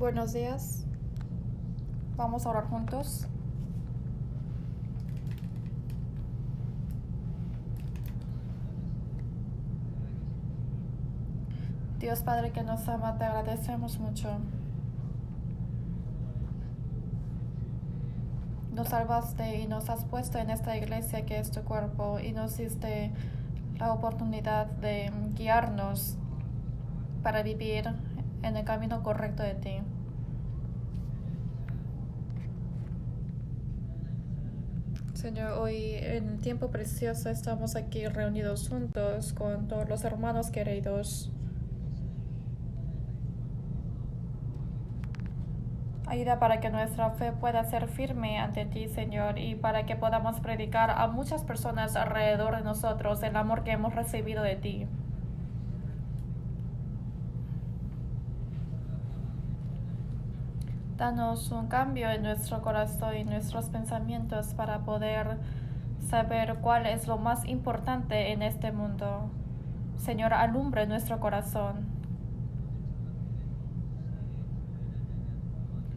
Buenos días. Vamos a orar juntos. Dios Padre que nos ama, te agradecemos mucho. Nos salvaste y nos has puesto en esta iglesia que es tu cuerpo y nos diste la oportunidad de guiarnos para vivir en el camino correcto de ti. Señor, hoy en tiempo precioso estamos aquí reunidos juntos con todos los hermanos queridos. Ayuda para que nuestra fe pueda ser firme ante ti, Señor, y para que podamos predicar a muchas personas alrededor de nosotros el amor que hemos recibido de ti. Danos un cambio en nuestro corazón y nuestros pensamientos para poder saber cuál es lo más importante en este mundo. Señor, alumbre nuestro corazón.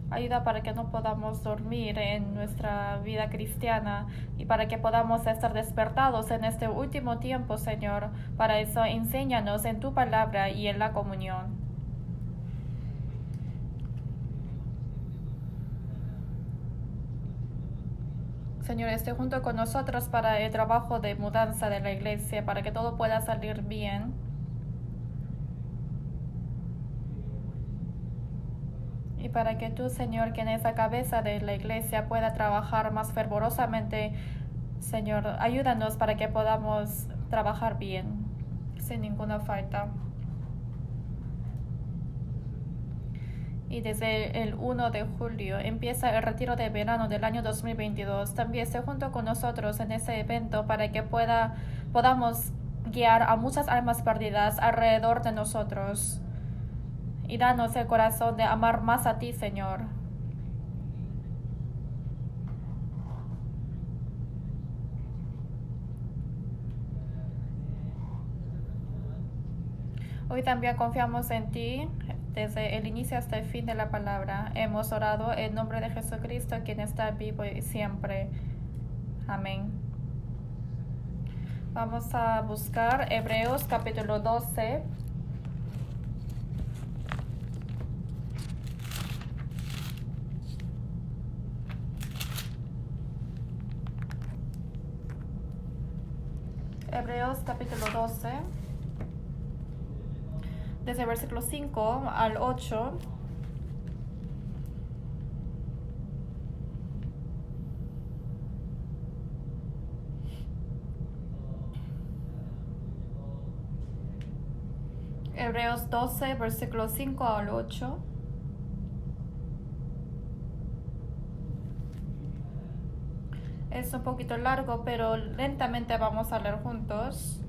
Ayuda para que no podamos dormir en nuestra vida cristiana y para que podamos estar despertados en este último tiempo, Señor. Para eso, enséñanos en tu palabra y en la comunión. Señor, esté junto con nosotros para el trabajo de mudanza de la iglesia, para que todo pueda salir bien. Y para que tú, Señor, quien es la cabeza de la iglesia, pueda trabajar más fervorosamente. Señor, ayúdanos para que podamos trabajar bien, sin ninguna falta. Y desde el 1 de julio empieza el retiro de verano del año 2022. También esté junto con nosotros en ese evento para que podamos guiar a muchas almas perdidas alrededor de nosotros. Y danos el corazón de amar más a ti, Señor. Hoy también confiamos en ti desde el inicio hasta el fin de la palabra. Hemos orado en nombre de Jesucristo, quien está vivo y siempre. Amén. Vamos a buscar Hebreos capítulo 12. Hebreos capítulo 12. Desde el versículo 5 al 8. Hebreos 12, versículo 5 al 8. Es un poquito largo, pero lentamente vamos a leer juntos.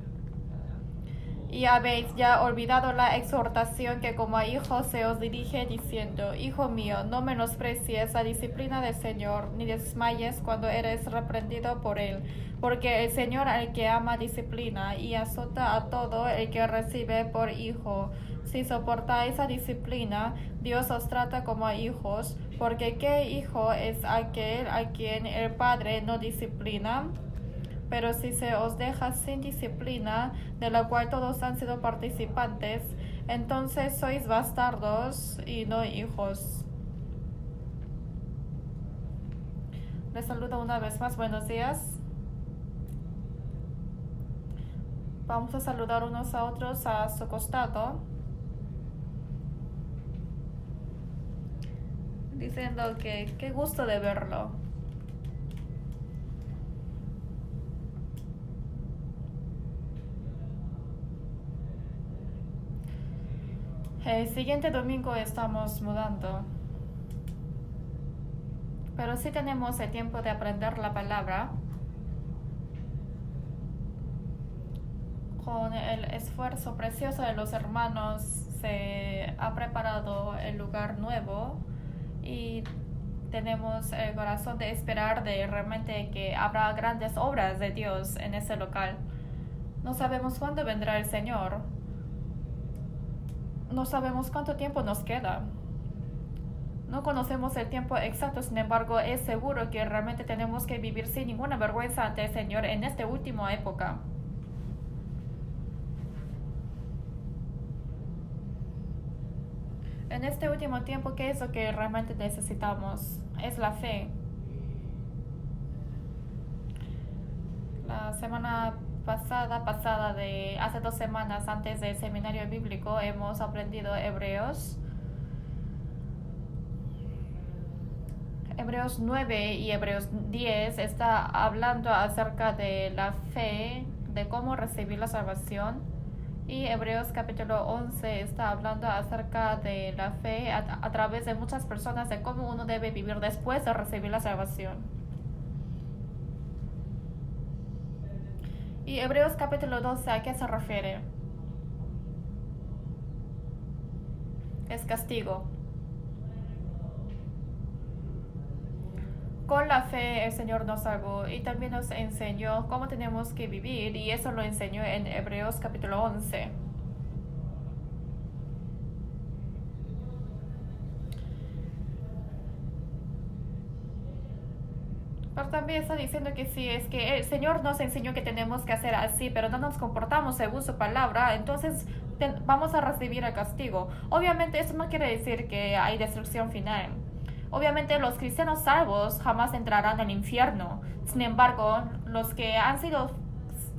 Y habéis ya olvidado la exhortación que como a hijos se os dirige diciendo: Hijo mío, no menosprecies la disciplina del Señor, ni desmayes cuando eres reprendido por Él. Porque el Señor al que ama disciplina y azota a todo el que recibe por hijo. Si soportáis la disciplina, Dios os trata como a hijos, porque ¿qué hijo es aquel a quien el Padre no disciplina? Pero si se os deja sin disciplina, de la cual todos han sido participantes, entonces sois bastardos y no hijos. Les saludo una vez más, buenos días. Vamos a saludar unos a otros a su costado, diciendo que qué gusto de verlo. El siguiente domingo estamos mudando, pero sí tenemos el tiempo de aprender la palabra. Con el esfuerzo precioso de los hermanos se ha preparado el lugar nuevo y tenemos el corazón de esperar de realmente que habrá grandes obras de Dios en ese local. No sabemos cuándo vendrá el Señor. No sabemos cuánto tiempo nos queda. No conocemos el tiempo exacto, sin embargo, es seguro que realmente tenemos que vivir sin ninguna vergüenza ante el Señor en esta última época. En este último tiempo, ¿qué es lo que realmente necesitamos? Es la fe. La semana pasada de hace 2 semanas antes del seminario bíblico, hemos aprendido Hebreos 9 y Hebreos 10 está hablando acerca de la fe, de cómo recibir la salvación. Y Hebreos capítulo 11 está hablando acerca de la fe a través de muchas personas, de cómo uno debe vivir después de recibir la salvación. Y Hebreos capítulo 12, ¿a qué se refiere? Es castigo. Con la fe el Señor nos salvó y también nos enseñó cómo tenemos que vivir, y eso lo enseñó en Hebreos capítulo 11. Pero también está diciendo que sí, es que el Señor nos enseñó que tenemos que hacer así, pero no nos comportamos según su palabra, entonces vamos a recibir el castigo. Obviamente eso no quiere decir que hay destrucción final. Obviamente los cristianos salvos jamás entrarán al infierno. Sin embargo, los que han sido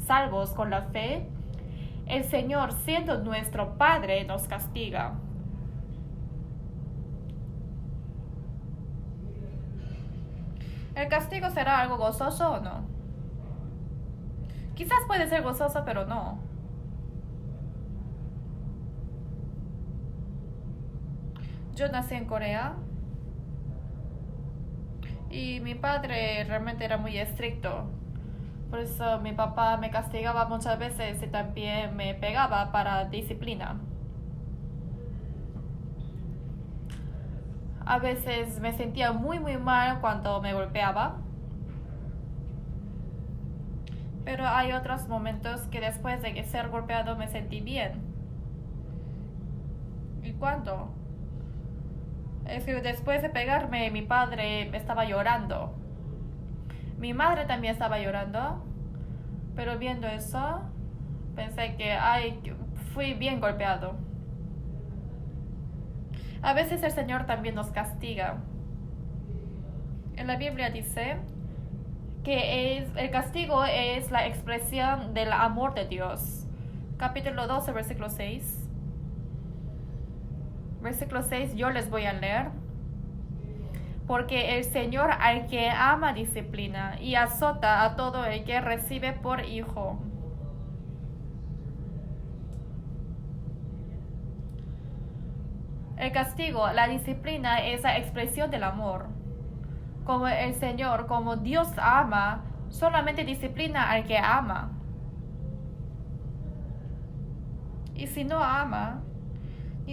salvos con la fe, el Señor, siendo nuestro Padre, nos castiga. ¿El castigo será algo gozoso o no? Quizás puede ser gozoso, pero no. Yo nací en Corea y mi padre realmente era muy estricto. Por eso mi papá me castigaba muchas veces y también me pegaba para disciplina. A veces me sentía muy mal cuando me golpeaba. Pero hay otros momentos que después de ser golpeado me sentí bien. ¿Y cuándo? Es que después de pegarme, mi padre estaba llorando. Mi madre también estaba llorando. Pero viendo eso, pensé que fui bien golpeado. A veces el Señor también nos castiga. En la Biblia dice que el castigo es la expresión del amor de Dios. Capítulo 12, versículo 6. Versículo 6 yo les voy a leer. Porque el Señor al que ama disciplina y azota a todo el que recibe por hijo. El castigo, la disciplina es la expresión del amor. Como el Señor, como Dios ama, solamente disciplina al que ama. Y si no ama,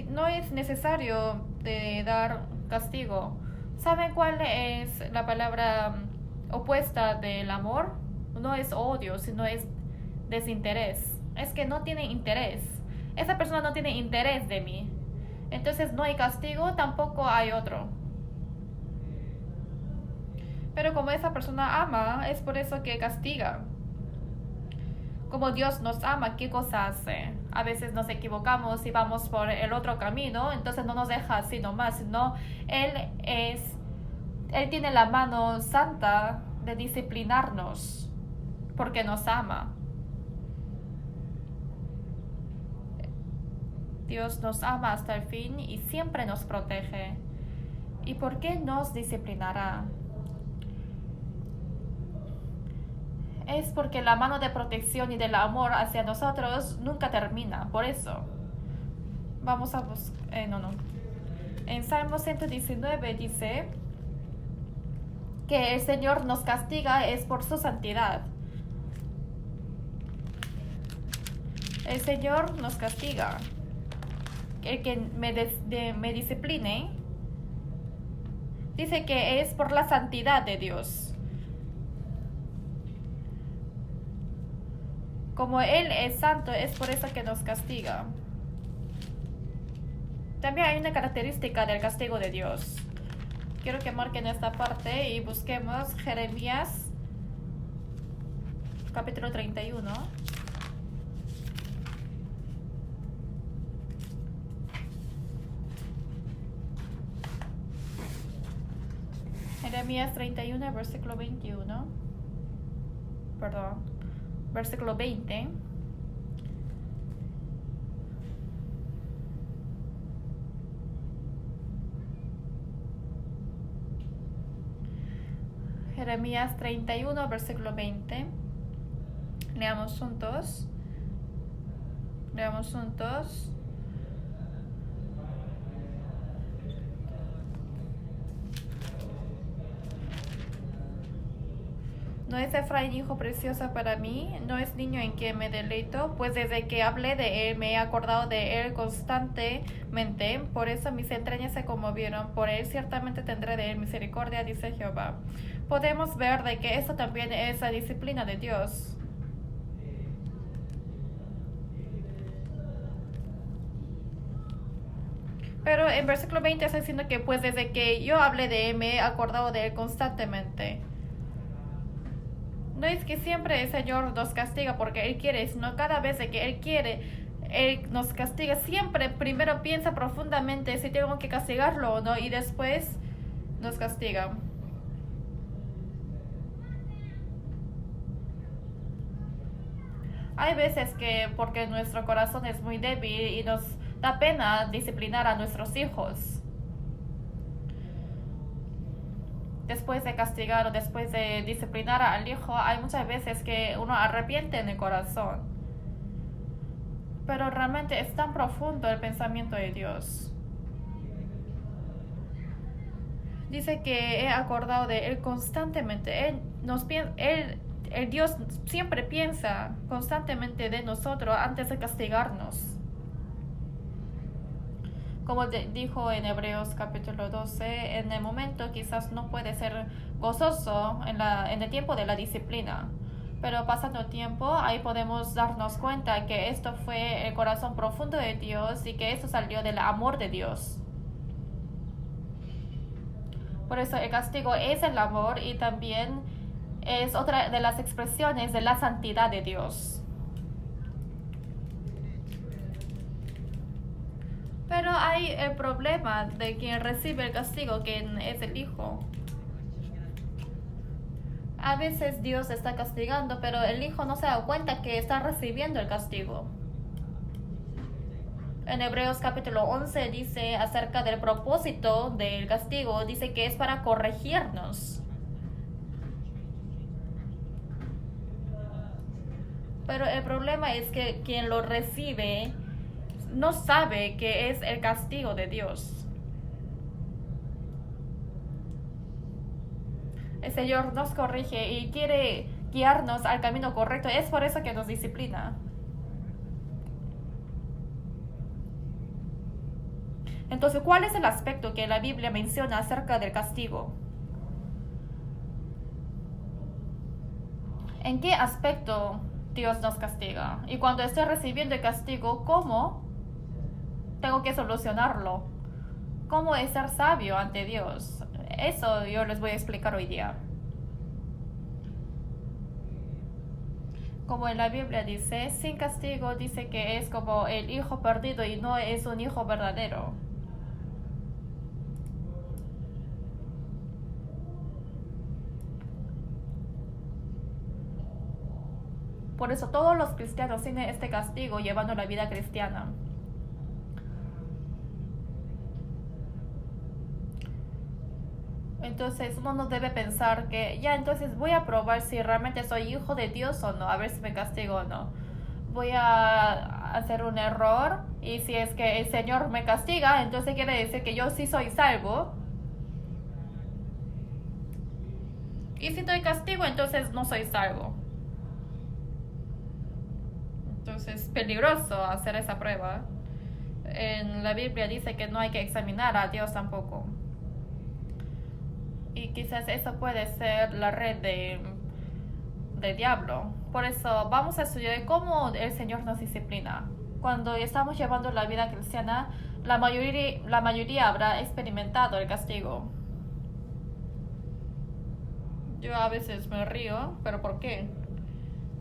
no es necesario de dar castigo. ¿Saben cuál es la palabra opuesta del amor? No es odio, sino es desinterés. Es que no tiene interés. Esa persona no tiene interés de mí. Entonces no hay castigo, tampoco hay otro. Pero como esa persona ama, es por eso que castiga. Como Dios nos ama, ¿qué cosa hace? A veces nos equivocamos y vamos por el otro camino, entonces no nos deja así nomás, sino Él tiene la mano santa de disciplinarnos, porque nos ama. Dios nos ama hasta el fin y siempre nos protege. ¿Y por qué nos disciplinará? Es porque la mano de protección y del amor hacia nosotros nunca termina. Por eso vamos a buscar. En Salmo 119 dice que el Señor nos castiga es por su santidad. El Señor nos castiga. El que me discipline dice que es por la santidad de Dios. Como Él es santo, es por eso que nos castiga. También hay una característica del castigo de Dios. Quiero que marquen esta parte y busquemos Jeremías capítulo 31. Jeremías 31, versículo 21. Perdón, versículo 20. Jeremías 31, versículo 20. Leamos juntos. Leamos juntos. ¿No es Efraín hijo precioso para mí? ¿No es niño en quien me deleito? Pues desde que hablé de él me he acordado de él constantemente. Por eso mis entrañas se conmovieron. Por él ciertamente tendré de él misericordia, dice Jehová. Podemos ver de que esto también es la disciplina de Dios. Pero en versículo 20 está diciendo que pues desde que yo hablé de él me he acordado de él constantemente. No es que siempre el Señor nos castiga porque Él quiere, sino cada vez que Él quiere, Él nos castiga. Siempre primero piensa profundamente si tengo que castigarlo o no y después nos castiga. Hay veces que porque nuestro corazón es muy débil y nos da pena disciplinar a nuestros hijos. Después de castigar o después de disciplinar al hijo, hay muchas veces que uno arrepiente en el corazón. Pero realmente es tan profundo el pensamiento de Dios. Dice que he acordado de Él constantemente. El Dios siempre piensa constantemente de nosotros antes de castigarnos. Como dijo en Hebreos capítulo 12, en el momento quizás no puede ser gozoso en el tiempo de la disciplina. Pero pasando tiempo, ahí podemos darnos cuenta que esto fue el corazón profundo de Dios y que esto salió del amor de Dios. Por eso el castigo es el amor y también es otra de las expresiones de la santidad de Dios. Pero hay el problema de quien recibe el castigo, quien es el hijo. A veces Dios está castigando, pero el hijo no se da cuenta que está recibiendo el castigo. En Hebreos capítulo 11 dice acerca del propósito del castigo, dice que es para corregirnos. Pero el problema es que quien lo recibe no sabe que es el castigo de Dios. El Señor nos corrige y quiere guiarnos al camino correcto. Es por eso que nos disciplina. Entonces, ¿cuál es el aspecto que la Biblia menciona acerca del castigo? ¿En qué aspecto Dios nos castiga? Y cuando estoy recibiendo el castigo, ¿cómo tengo que solucionarlo? ¿Cómo es ser sabio ante Dios? Eso yo les voy a explicar hoy día. Como en la Biblia dice, sin castigo dice que es como el hijo perdido y no es un hijo verdadero. Por eso todos los cristianos tienen este castigo llevando la vida cristiana. Entonces uno no debe pensar que ya entonces voy a probar si realmente soy hijo de Dios o no, a ver si me castigo o no. Voy a hacer un error y si es que el Señor me castiga, entonces quiere decir que yo sí soy salvo. Y si doy castigo, entonces no soy salvo. Entonces es peligroso hacer esa prueba. En la Biblia dice que no hay que examinar a Dios tampoco. Y quizás eso puede ser la red de diablo. Por eso vamos a estudiar cómo el Señor nos disciplina. Cuando estamos llevando la vida cristiana, la mayoría habrá experimentado el castigo. Yo a veces me río, pero ¿por qué?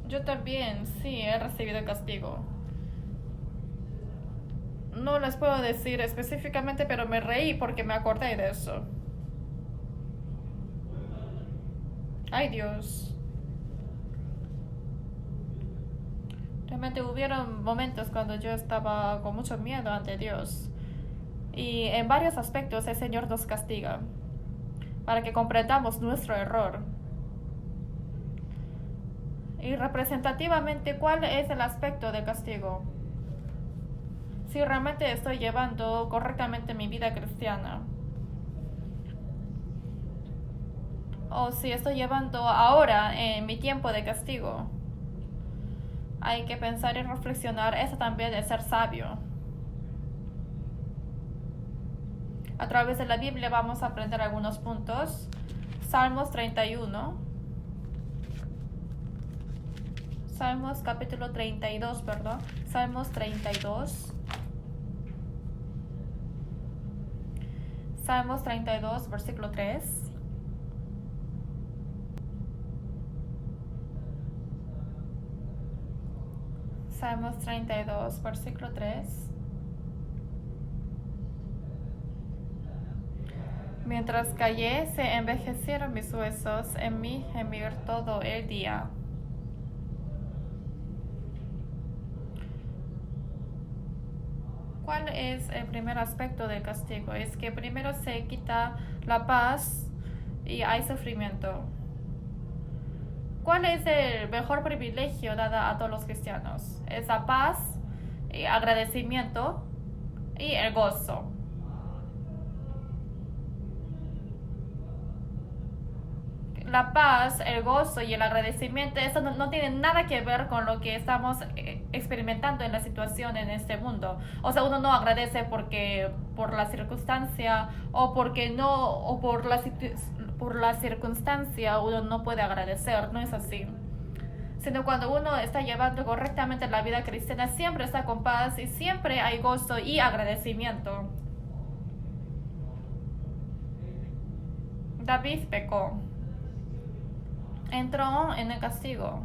Yo también, sí, he recibido castigo. No les puedo decir específicamente, pero me reí porque me acordé de eso. Ay, Dios. Realmente hubieron momentos cuando yo estaba con mucho miedo ante Dios. Y en varios aspectos el Señor nos castiga para que comprendamos nuestro error. Y representativamente, ¿cuál es el aspecto del castigo? Si realmente estoy llevando correctamente mi vida cristiana. O si estoy llevando ahora en mi tiempo de castigo. Hay que pensar y reflexionar. Eso también es ser sabio. A través de la Biblia vamos a aprender algunos puntos. Salmos 31. Salmos capítulo 32, perdón. Salmos 32. Salmos 32, versículo 3. Salmos 32, versículo 3. Mientras callé, se envejecieron mis huesos en mi gemir todo el día. ¿Cuál es el primer aspecto del castigo? Es que primero se quita la paz y hay sufrimiento. ¿Cuál es el mejor privilegio dado a todos los cristianos? Es la paz, y agradecimiento y el gozo. La paz, el gozo y el agradecimiento, eso no tiene nada que ver con lo que estamos experimentando en la situación en este mundo. O sea, uno no agradece por la circunstancia o porque no, o por la circunstancia uno no puede agradecer, no es así. Sino cuando uno está llevando correctamente la vida cristiana, siempre está con paz y siempre hay gozo y agradecimiento. David pecó. Entró en el castigo.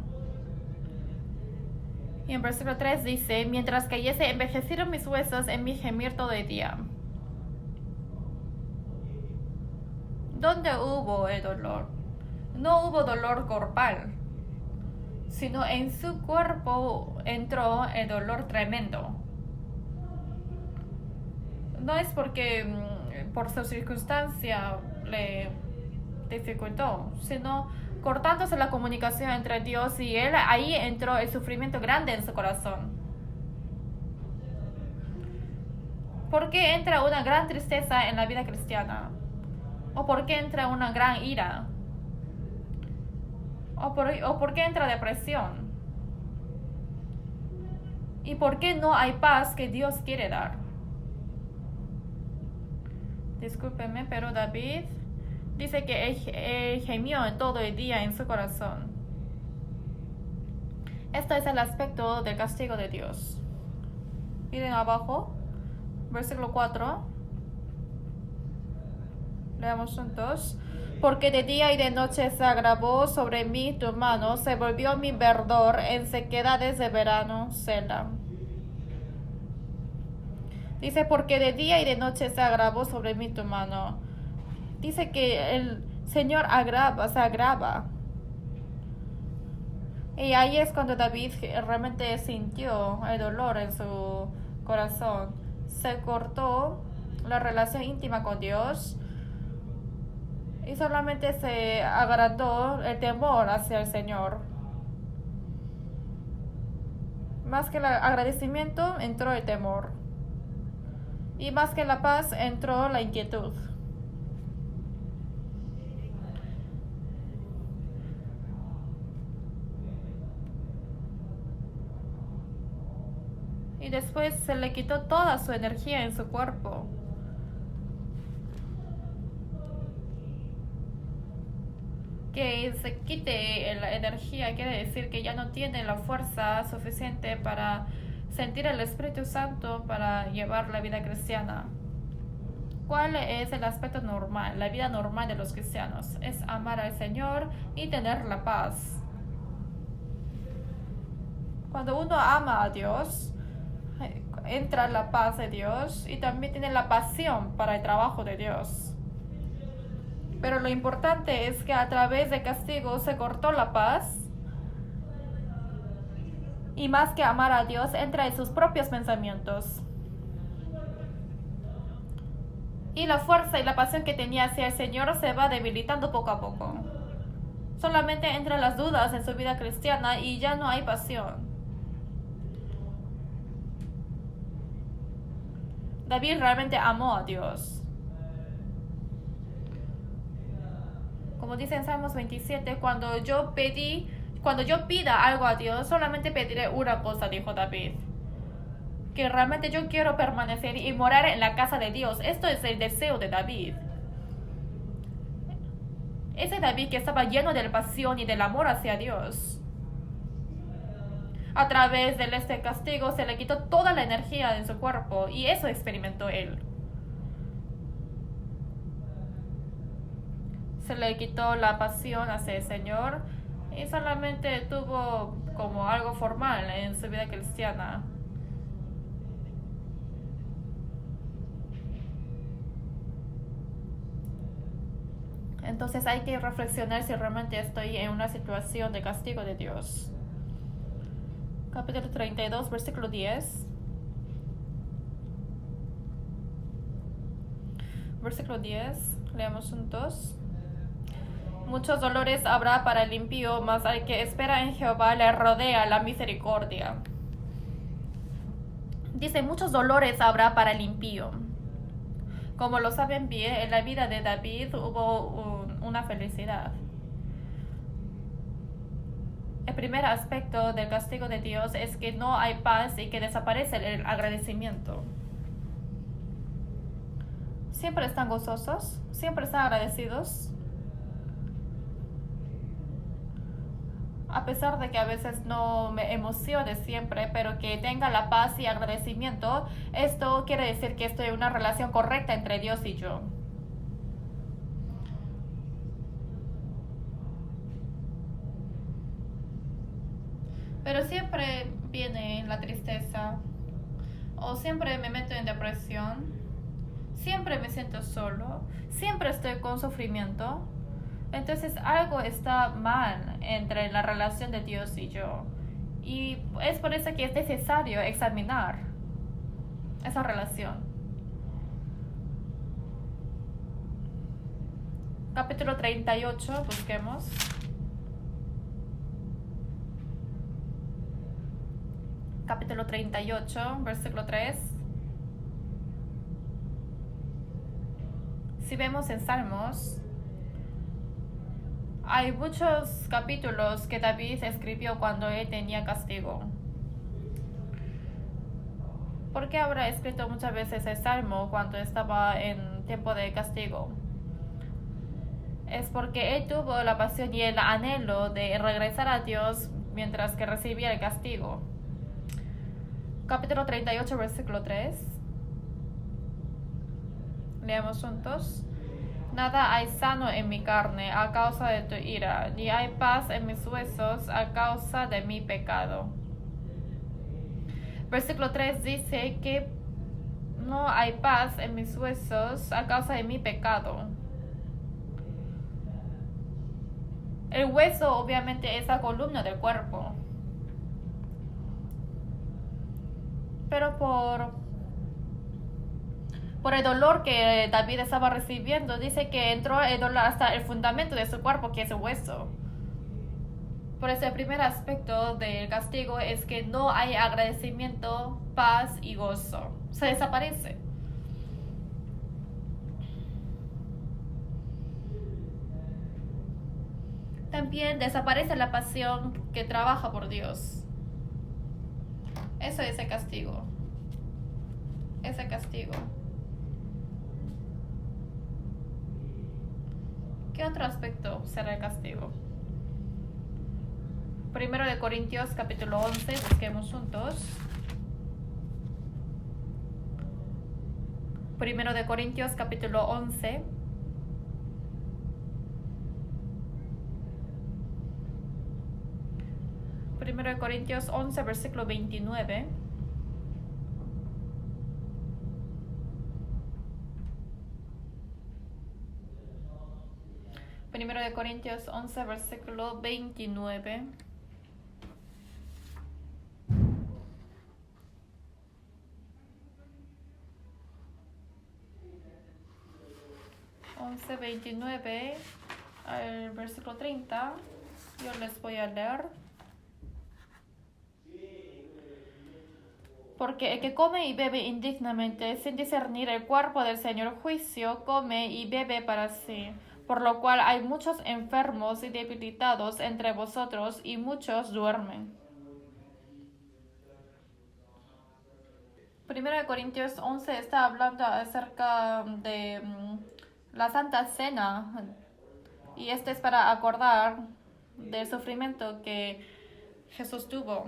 Y en versículo 3 dice, mientras cayese, envejecieron mis huesos en mi gemir todo el día. ¿Dónde hubo el dolor? No hubo dolor corporal, sino en su cuerpo entró el dolor tremendo. No es porque por su circunstancia le dificultó, sino cortándose la comunicación entre Dios y él, ahí entró el sufrimiento grande en su corazón. ¿Por qué entra una gran tristeza en la vida cristiana? ¿O por qué entra una gran ira? ¿O por qué entra depresión? ¿Y por qué no hay paz que Dios quiere dar? Discúlpeme, pero David dice que él gemió todo el día en su corazón. Este es el aspecto del castigo de Dios. Miren abajo, versículo 4. Leamos juntos. Porque de día y de noche se agravó sobre mí tu mano, se volvió mi verdor en sequedades de verano, Selah. Dice, porque de día y de noche se agravó sobre mí tu mano. Dice que el Señor se agrava. Y ahí es cuando David realmente sintió el dolor en su corazón. Se cortó la relación íntima con Dios y solamente se agrandó el temor hacia el Señor. Más que el agradecimiento entró el temor. Y más que la paz entró la inquietud. Y después se le quitó toda su energía en su cuerpo. Que se quite la energía quiere decir que ya no tiene la fuerza suficiente para sentir el Espíritu Santo para llevar la vida cristiana. ¿Cuál es el aspecto normal, la vida normal de los cristianos? Es amar al Señor y tener la paz. Cuando uno ama a Dios, entra la paz de Dios y también tiene la pasión para el trabajo de Dios. Pero lo importante es que a través de castigo se cortó la paz. Y más que amar a Dios, entra en sus propios pensamientos. Y la fuerza y la pasión que tenía hacia el Señor se va debilitando poco a poco. Solamente entran las dudas en su vida cristiana y ya no hay pasión. David realmente amó a Dios. Como dice en Salmos 27, cuando yo pida algo a Dios, solamente pediré una cosa, dijo David. Que realmente yo quiero permanecer y morar en la casa de Dios. Esto es el deseo de David. Ese David que estaba lleno de pasión y del amor hacia Dios. A través de este castigo se le quitó toda la energía de su cuerpo y eso experimentó él. Se le quitó la pasión hacia el Señor y solamente tuvo como algo formal en su vida cristiana. Entonces hay que reflexionar si realmente estoy en una situación de castigo de Dios. Capítulo 32, versículo 10. Versículo 10, leamos juntos. Muchos dolores habrá para el impío, mas al que espera en Jehová le rodea la misericordia. Dice, muchos dolores habrá para el impío. Como lo saben bien, en la vida de David hubo una felicidad. El primer aspecto del castigo de Dios es que no hay paz y que desaparece el agradecimiento. Siempre están gozosos, siempre están agradecidos. A pesar de que a veces no me emocione siempre, pero que tenga la paz y agradecimiento, esto quiere decir que estoy en una relación correcta entre Dios y yo. Pero siempre viene la tristeza, o siempre me meto en depresión, siempre me siento solo, siempre estoy con sufrimiento. Entonces algo está mal entre la relación de Dios y yo. Y es por eso que es necesario examinar esa relación. Capítulo 38, busquemos. Capítulo 38, versículo 3. Si vemos en Salmos, hay muchos capítulos que David escribió cuando él tenía castigo. ¿Por qué habrá escrito muchas veces el Salmo cuando estaba en tiempo de castigo? Es porque él tuvo la pasión y el anhelo de regresar a Dios mientras que recibía el castigo. Capítulo 38, versículo 3. Leamos juntos. Nada hay sano en mi carne a causa de tu ira, ni hay paz en mis huesos a causa de mi pecado. Versículo 3 dice que no hay paz en mis huesos a causa de mi pecado. El hueso obviamente es la columna del cuerpo. Pero por el dolor que David estaba recibiendo, dice que entró el dolor hasta el fundamento de su cuerpo, que es el hueso. Por eso el primer aspecto del castigo es que no hay agradecimiento, paz y gozo. Se desaparece. También desaparece la pasión que trabaja por Dios. Eso es el castigo. Es el castigo. ¿Qué otro aspecto será el castigo? Primero de Corintios capítulo 11, busquemos juntos. Primero de Corintios capítulo 11. Primero de Corintios 11, versículo 29. Primero de Corintios 11, versículo 29. 11:29 al versículo 30. Yo les voy a leer. Porque el que come y bebe indignamente, sin discernir el cuerpo del Señor juicio, come y bebe para sí. Por lo cual hay muchos enfermos y debilitados entre vosotros, y muchos duermen. Primero de Corintios 11 está hablando acerca de la Santa Cena, y este es para acordar del sufrimiento que Jesús tuvo.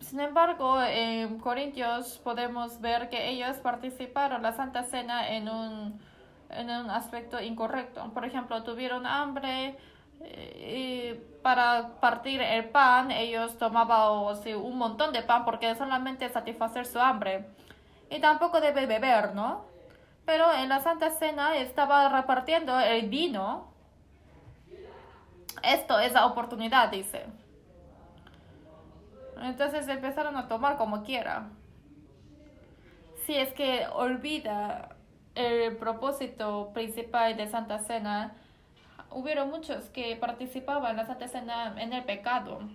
Sin embargo, en Corintios podemos ver que ellos participaron en la Santa Cena en un aspecto incorrecto. Por ejemplo, tuvieron hambre y para partir el pan ellos tomaban un montón de pan porque solamente satisfacer su hambre. Y tampoco debe beber, ¿no? Pero en la Santa Cena estaba repartiendo el vino. Esto es la oportunidad, dice. Entonces empezaron a tomar como quiera. Si es que olvida el propósito principal de Santa Cena, hubieron muchos que participaban en la Santa Cena en el pecado.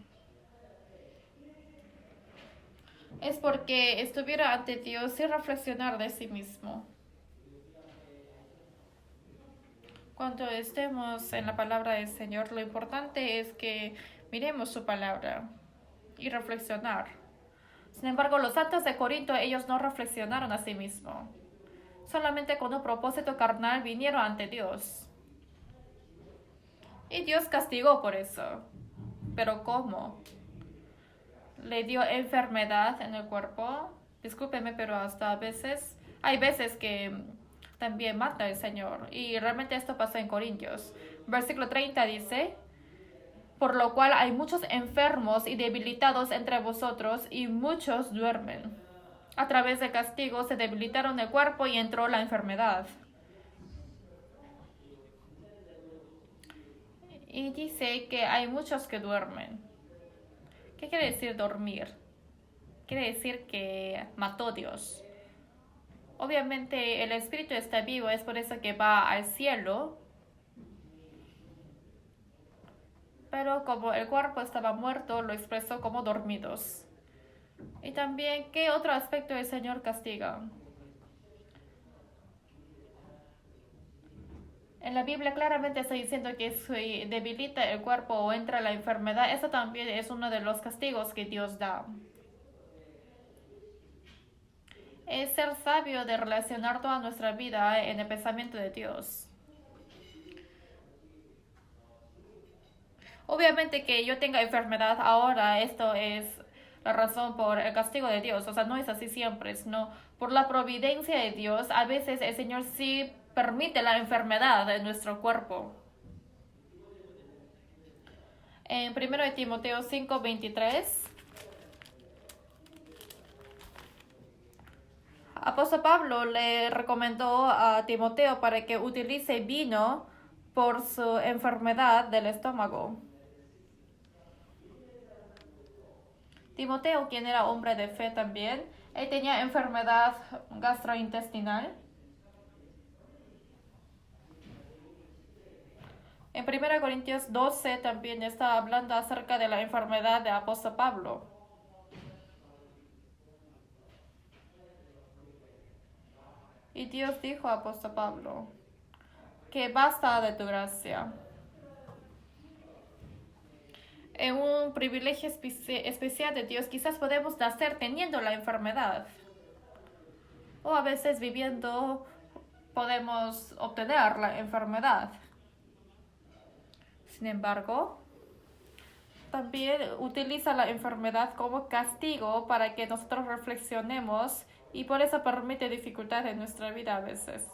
Es porque estuviera ante Dios sin reflexionar de sí mismo. Cuando estemos en la palabra del Señor, lo importante es que miremos su palabra y reflexionar. Sin embargo, los santos de Corinto, ellos no reflexionaron a sí mismos. Solamente con un propósito carnal vinieron ante Dios. Y Dios castigó por eso. ¿Pero cómo? Le dio enfermedad en el cuerpo. Discúlpeme, pero hasta hay veces que también mata el Señor. Y realmente esto pasó en Corintios. Versículo 30 dice: por lo cual hay muchos enfermos y debilitados entre vosotros, y muchos duermen. A través del castigo se debilitaron el cuerpo y entró la enfermedad. Y dice que hay muchos que duermen. ¿Qué quiere decir dormir? Quiere decir que mató Dios. Obviamente el espíritu está vivo, es por eso que va al cielo. Pero como el cuerpo estaba muerto, lo expresó como dormidos. Y también, ¿qué otro aspecto el Señor castiga? En la Biblia claramente está diciendo que si debilita el cuerpo o entra la enfermedad, eso también es uno de los castigos que Dios da. Es ser sabio de relacionar toda nuestra vida en el pensamiento de Dios. Obviamente que yo tenga enfermedad ahora, esto es la razón por el castigo de Dios. O sea, no es así siempre, sino por la providencia de Dios. A veces el Señor sí permite la enfermedad en nuestro cuerpo. En 1 de Timoteo 5:23, Apóstol Pablo le recomendó a Timoteo para que utilice vino por su enfermedad del estómago. Timoteo, quien era hombre de fe también, él tenía enfermedad gastrointestinal. En 1 Corintios 12 también está hablando acerca de la enfermedad de Apóstol Pablo. Y Dios dijo a Apóstol Pablo que basta de tu gracia. En un privilegio especial de Dios, quizás podemos nacer teniendo la enfermedad. O a veces viviendo podemos obtener la enfermedad. Sin embargo, también utiliza la enfermedad como castigo para que nosotros reflexionemos Y por eso permite dificultad en nuestra vida a veces.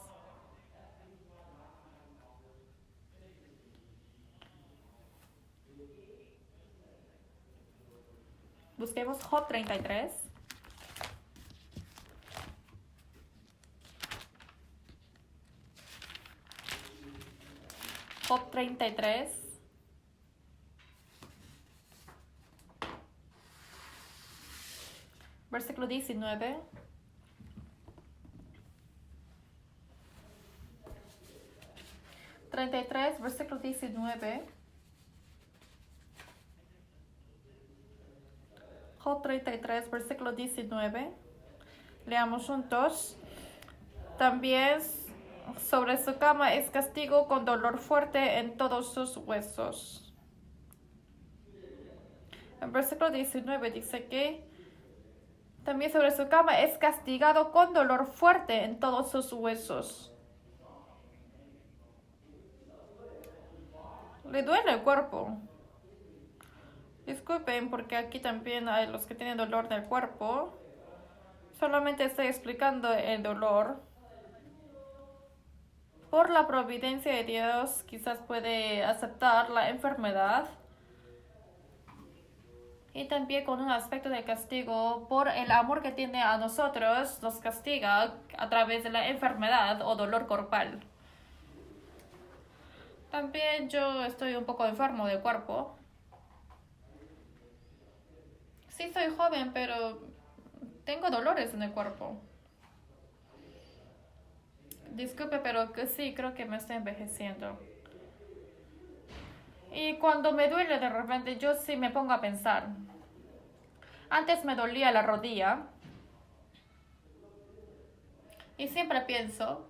Busquemos Job 33. Job 33. Versículo 19. Versículo 19. Job 33, versículo 19. Leamos juntos. También sobre su cama es castigo con dolor fuerte en todos sus huesos. En versículo 19 dice que también sobre su cama es castigado con dolor fuerte en todos sus huesos. Le duele el cuerpo. Disculpen porque aquí también hay los que tienen dolor del cuerpo. Solamente estoy explicando el dolor. Por la providencia de Dios, quizás puede aceptar la enfermedad. Y también con un aspecto de castigo, por el amor que tiene a nosotros, nos castiga a través de la enfermedad o dolor corporal. También yo estoy un poco enfermo de cuerpo. Sí, soy joven, pero tengo dolores en el cuerpo. Disculpe, pero que sí, creo que me estoy envejeciendo. Y cuando me duele de repente, yo sí me pongo a pensar. Antes me dolía la rodilla. Y siempre pienso.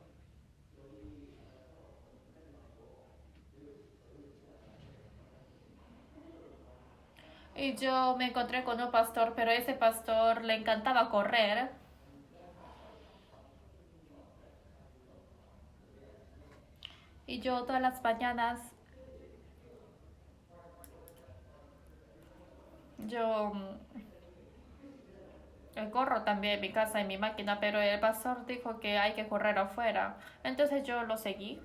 Y yo me encontré con un pastor, pero ese pastor le encantaba correr. Y yo todas las mañanas, yo corro también en mi casa, en mi máquina, pero el pastor dijo que hay que correr afuera. Entonces yo lo seguí.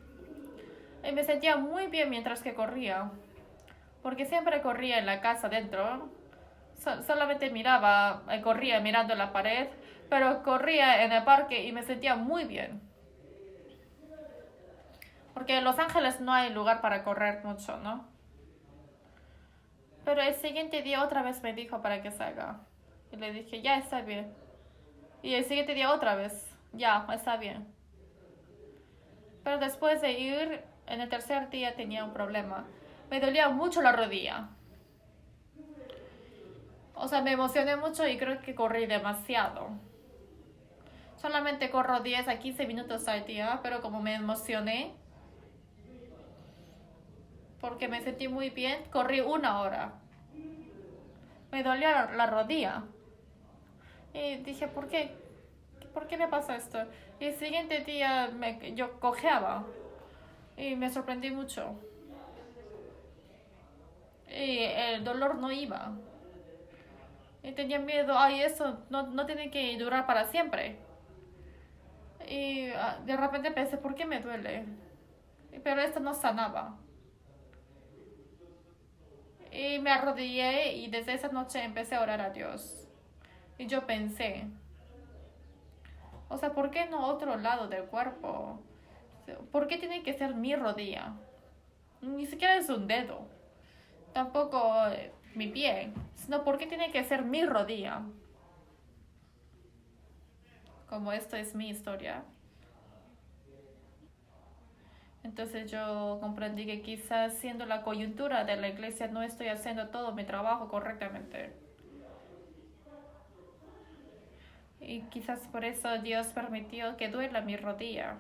Y me sentía muy bien mientras que corría. Porque siempre corría en la casa dentro. Solamente miraba, corría mirando la pared, pero corría en el parque y me sentía muy bien. Porque en Los Ángeles no hay lugar para correr mucho, ¿no? Pero el siguiente día otra vez me dijo para que salga. Y le dije, ya está bien. Y el siguiente día otra vez, ya, está bien. Pero después de ir, en el tercer día tenía un problema. Me dolía mucho la rodilla. O sea, me emocioné mucho y creo que corrí demasiado. Solamente corro 10 a 15 minutos al día, pero como me emocioné, porque me sentí muy bien, corrí 1 hora. Me dolía la rodilla. Y dije, ¿por qué? ¿Por qué me pasa esto? Y el siguiente día yo cojeaba. Y me sorprendí mucho. Y el dolor no iba. Y tenía miedo, ay, eso no tiene que durar para siempre. Y de repente pensé, ¿por qué me duele? Pero esto no sanaba. Y me arrodillé y desde esa noche empecé a orar a Dios. Y yo pensé, o sea, ¿por qué no otro lado del cuerpo? ¿Por qué tiene que ser mi rodilla? Ni siquiera es un dedo. Tampoco mi pie. Sino, ¿por qué tiene que ser mi rodilla? Como esto es mi historia. Entonces yo comprendí que quizás siendo la coyuntura de la iglesia no estoy haciendo todo mi trabajo correctamente. Y quizás por eso Dios permitió que duela mi rodilla.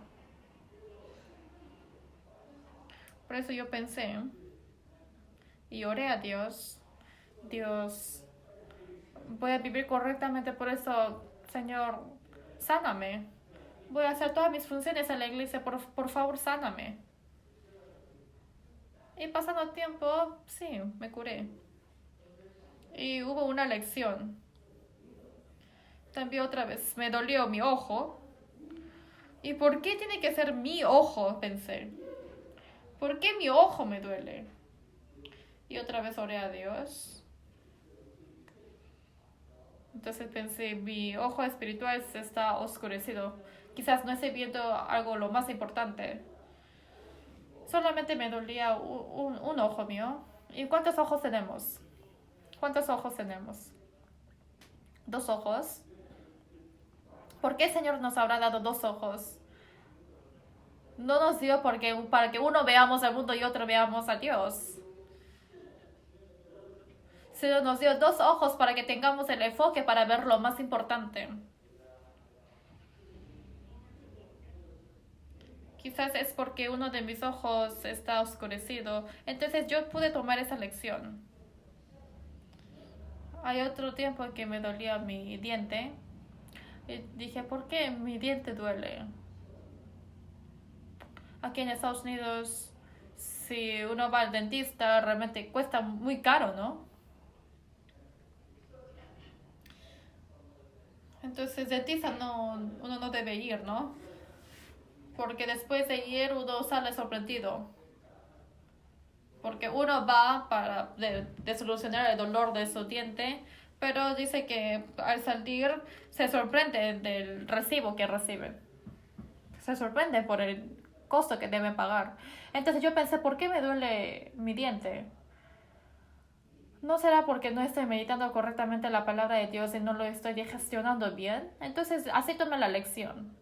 Por eso yo pensé y oré a Dios. Dios, voy a vivir correctamente, por eso, Señor, sáname. Voy a hacer todas mis funciones en la iglesia, por favor, sáname. Y pasando el tiempo, sí, me curé. Y hubo una lección. También otra vez me dolió mi ojo. ¿Y por qué tiene que ser mi ojo? Pensé. ¿Por qué mi ojo me duele? Y otra vez oré a Dios. Entonces pensé, mi ojo espiritual se está oscurecido. Quizás no estoy viendo algo lo más importante. Solamente me dolía un ojo mío. ¿Y cuántos ojos tenemos? ¿Cuántos ojos tenemos? 2 ojos. ¿Por qué el Señor nos habrá dado 2 ojos? No nos dio para que uno veamos al mundo y otro veamos a Dios. Sino nos dio 2 ojos para que tengamos el enfoque para ver lo más importante. Quizás es porque uno de mis ojos está oscurecido. Entonces yo pude tomar esa lección. Hay otro tiempo en que me dolía mi diente. Y dije, ¿por qué mi diente duele? Aquí en Estados Unidos, si uno va al dentista, realmente cuesta muy caro, ¿no? Entonces, dentista uno no debe ir, ¿no? Porque después de ir uno sale sorprendido. Porque uno va de solucionar el dolor de su diente, pero dice que al salir se sorprende del recibo que recibe. Se sorprende por el costo que debe pagar. Entonces yo pensé, ¿por qué me duele mi diente? ¿No será porque no estoy meditando correctamente la palabra de Dios y no lo estoy digestionando bien? Entonces así tomé la lección.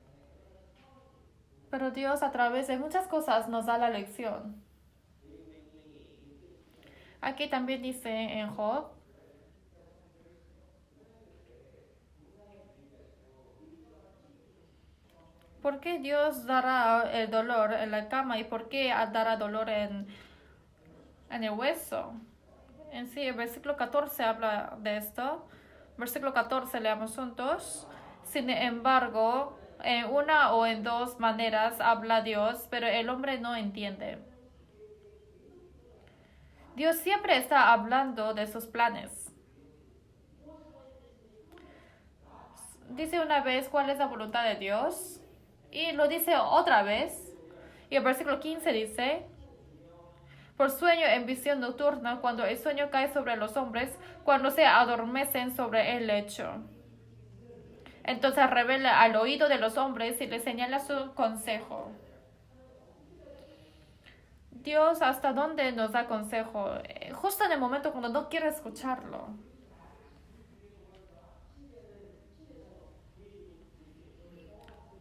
Pero Dios a través de muchas cosas nos da la lección. Aquí también dice en Job, ¿por qué Dios dará el dolor en la cama y por qué dará dolor en el hueso? En sí, el versículo 14 habla de esto. Versículo 14 leamos juntos. Sin embargo, en una o en 2 maneras habla Dios, pero el hombre no entiende. Dios siempre está hablando de sus planes. Dice una vez cuál es la voluntad de Dios y lo dice otra vez. Y el versículo 15 dice, por sueño en visión nocturna, cuando el sueño cae sobre los hombres, cuando se adormecen sobre el lecho. Entonces revela al oído de los hombres y les señala su consejo. Dios hasta dónde nos da consejo, justo en el momento cuando no quiere escucharlo.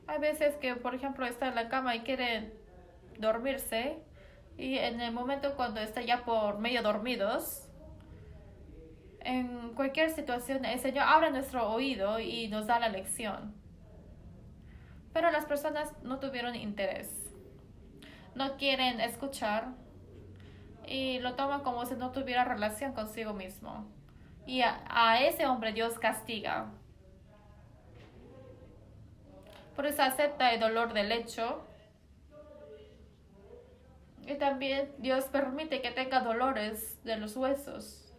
Hay veces que, por ejemplo, está en la cama y quiere dormirse y en el momento cuando está ya por medio dormidos, en cualquier situación el Señor abre nuestro oído y nos da la lección. Pero las personas no tuvieron interés. No quieren escuchar y lo toman como si no tuviera relación consigo mismo. Y a ese hombre Dios castiga. Por eso acepta el dolor del hecho. Y también Dios permite que tenga dolores de los huesos.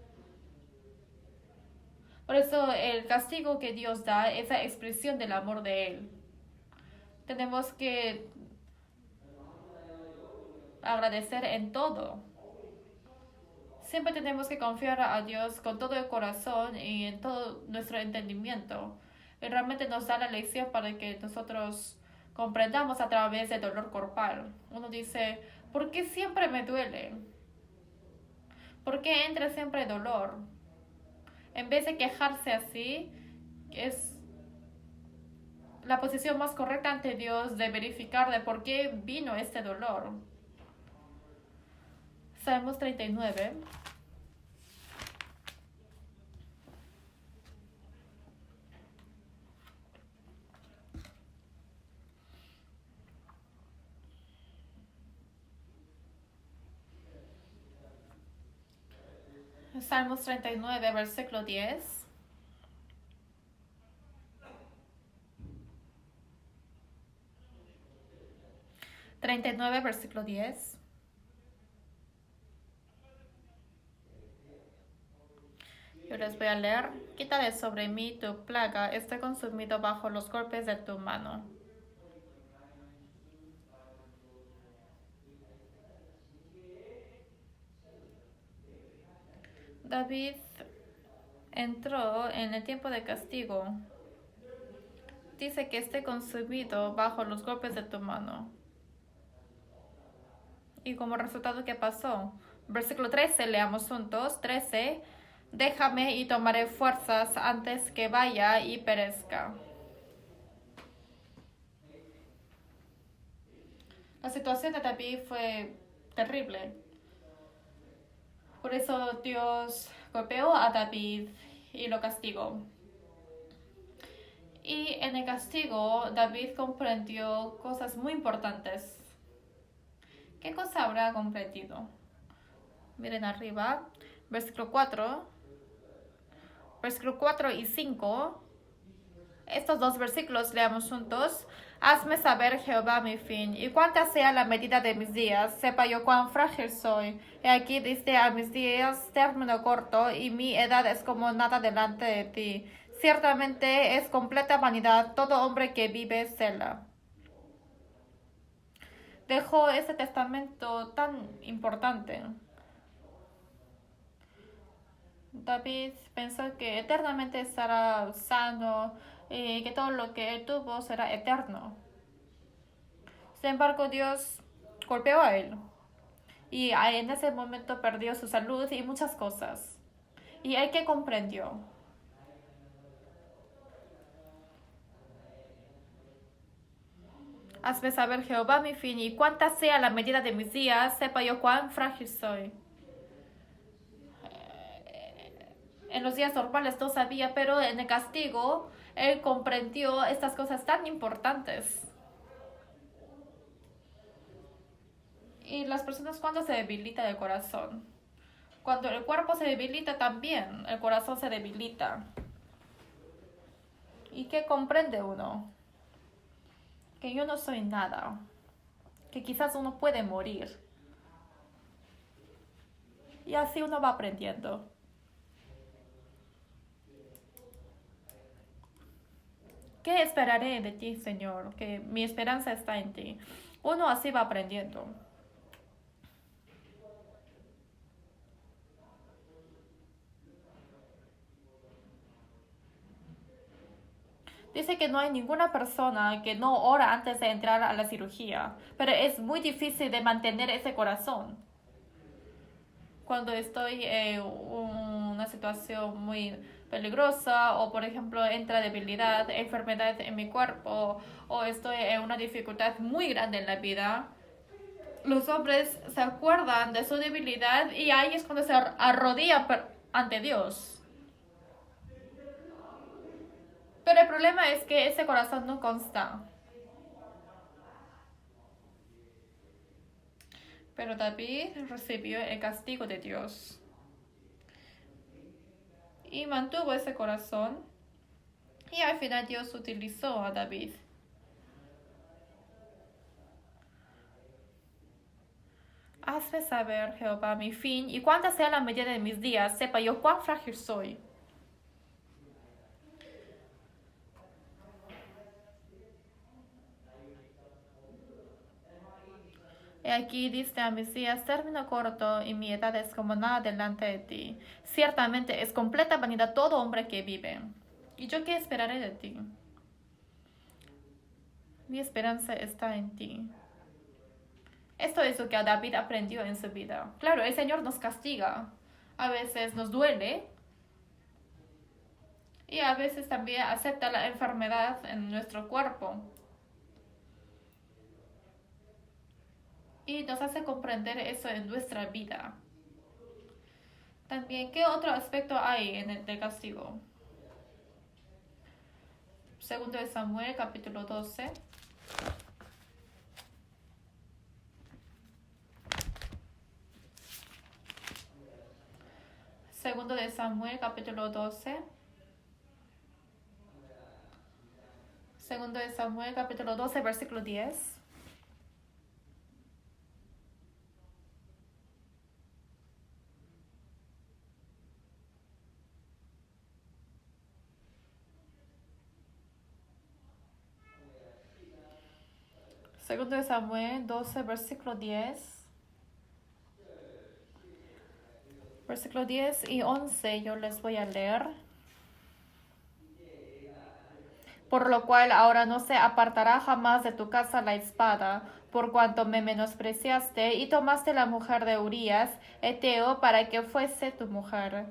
Por eso el castigo que Dios da es la expresión del amor de Él. Tenemos que agradecer en todo. Siempre tenemos que confiar a Dios con todo el corazón y en todo nuestro entendimiento. Y realmente nos da la lección para que nosotros comprendamos a través del dolor corporal. Uno dice, ¿por qué siempre me duele? ¿Por qué entra siempre dolor? En vez de quejarse así, es la posición más correcta ante Dios de verificar de por qué vino este dolor. Salmos 39. Salmos 39, versículo 10. Versículo 10. Yo les voy a leer. Quítale sobre mí tu plaga, estoy consumido bajo los golpes de tu mano. David entró en el tiempo de castigo. Dice que esté consumido bajo los golpes de tu mano. Y como resultado, ¿qué pasó? Versículo 13, leamos juntos. 13. Déjame y tomaré fuerzas antes que vaya y perezca. La situación de David fue terrible. Por eso Dios golpeó a David y lo castigó. Y en el castigo, David comprendió cosas muy importantes. ¿Qué cosa habrá comprendido? Miren arriba, versículo 4. Versículo 4 y 5. Estos dos versículos leamos juntos. Hazme saber, Jehová, mi fin, y cuánta sea la medida de mis días, sepa yo cuán frágil soy. Y aquí dice a mis días término corto, y mi edad es como nada delante de ti. Ciertamente es completa vanidad todo hombre que vive Selah. Dejó ese testamento tan importante. David pensó que eternamente estará sano y que todo lo que él tuvo será eterno. Sin embargo, Dios golpeó a él y en ese momento perdió su salud y muchas cosas. ¿Y él qué comprendió? Hazme saber, Jehová, mi fin, y cuánta sea la medida de mis días, sepa yo cuán frágil soy. En los días normales no sabía, pero en el castigo él comprendió estas cosas tan importantes. Y las personas cuando se debilita el corazón, cuando el cuerpo se debilita también, el corazón se debilita. ¿Y qué comprende uno? Que yo no soy nada, que quizás uno puede morir. Y así uno va aprendiendo. ¿Qué esperaré de ti, Señor? Que mi esperanza está en ti. Uno así va aprendiendo. Dice que no hay ninguna persona que no ora antes de entrar a la cirugía, pero es muy difícil de mantener ese corazón. Cuando estoy en una situación muy peligrosa o por ejemplo entra debilidad, enfermedad en mi cuerpo o estoy en una dificultad muy grande en la vida, los hombres se acuerdan de su debilidad y ahí es cuando se arrodilla ante Dios. Pero el problema es que ese corazón no consta. Pero David recibió el castigo de Dios y mantuvo ese corazón, y al final Dios utilizó a David. Hazme saber, Jehová, mi fin, y cuánta sea la medida de mis días, sepa yo cuán frágil soy. Y aquí dice a mis días, término corto, y mi edad es como nada delante de ti. Ciertamente es completa vanidad todo hombre que vive. ¿Y yo qué esperaré de ti? Mi esperanza está en ti. Esto es lo que David aprendió en su vida. Claro, el Señor nos castiga. A veces nos duele. Y a veces también acepta la enfermedad en nuestro cuerpo. Y nos hace comprender eso en nuestra vida. También, ¿qué otro aspecto hay en el castigo? Segundo de Samuel, capítulo 12. Segundo de Samuel, capítulo 12. Segundo de Samuel, capítulo 12, versículo 10. Segundo de Samuel 12, versículo 10. Versículo 10 y 11 yo les voy a leer. Por lo cual ahora no se apartará jamás de tu casa la espada, por cuanto me menospreciaste y tomaste la mujer de Urías, Eteo, para que fuese tu mujer.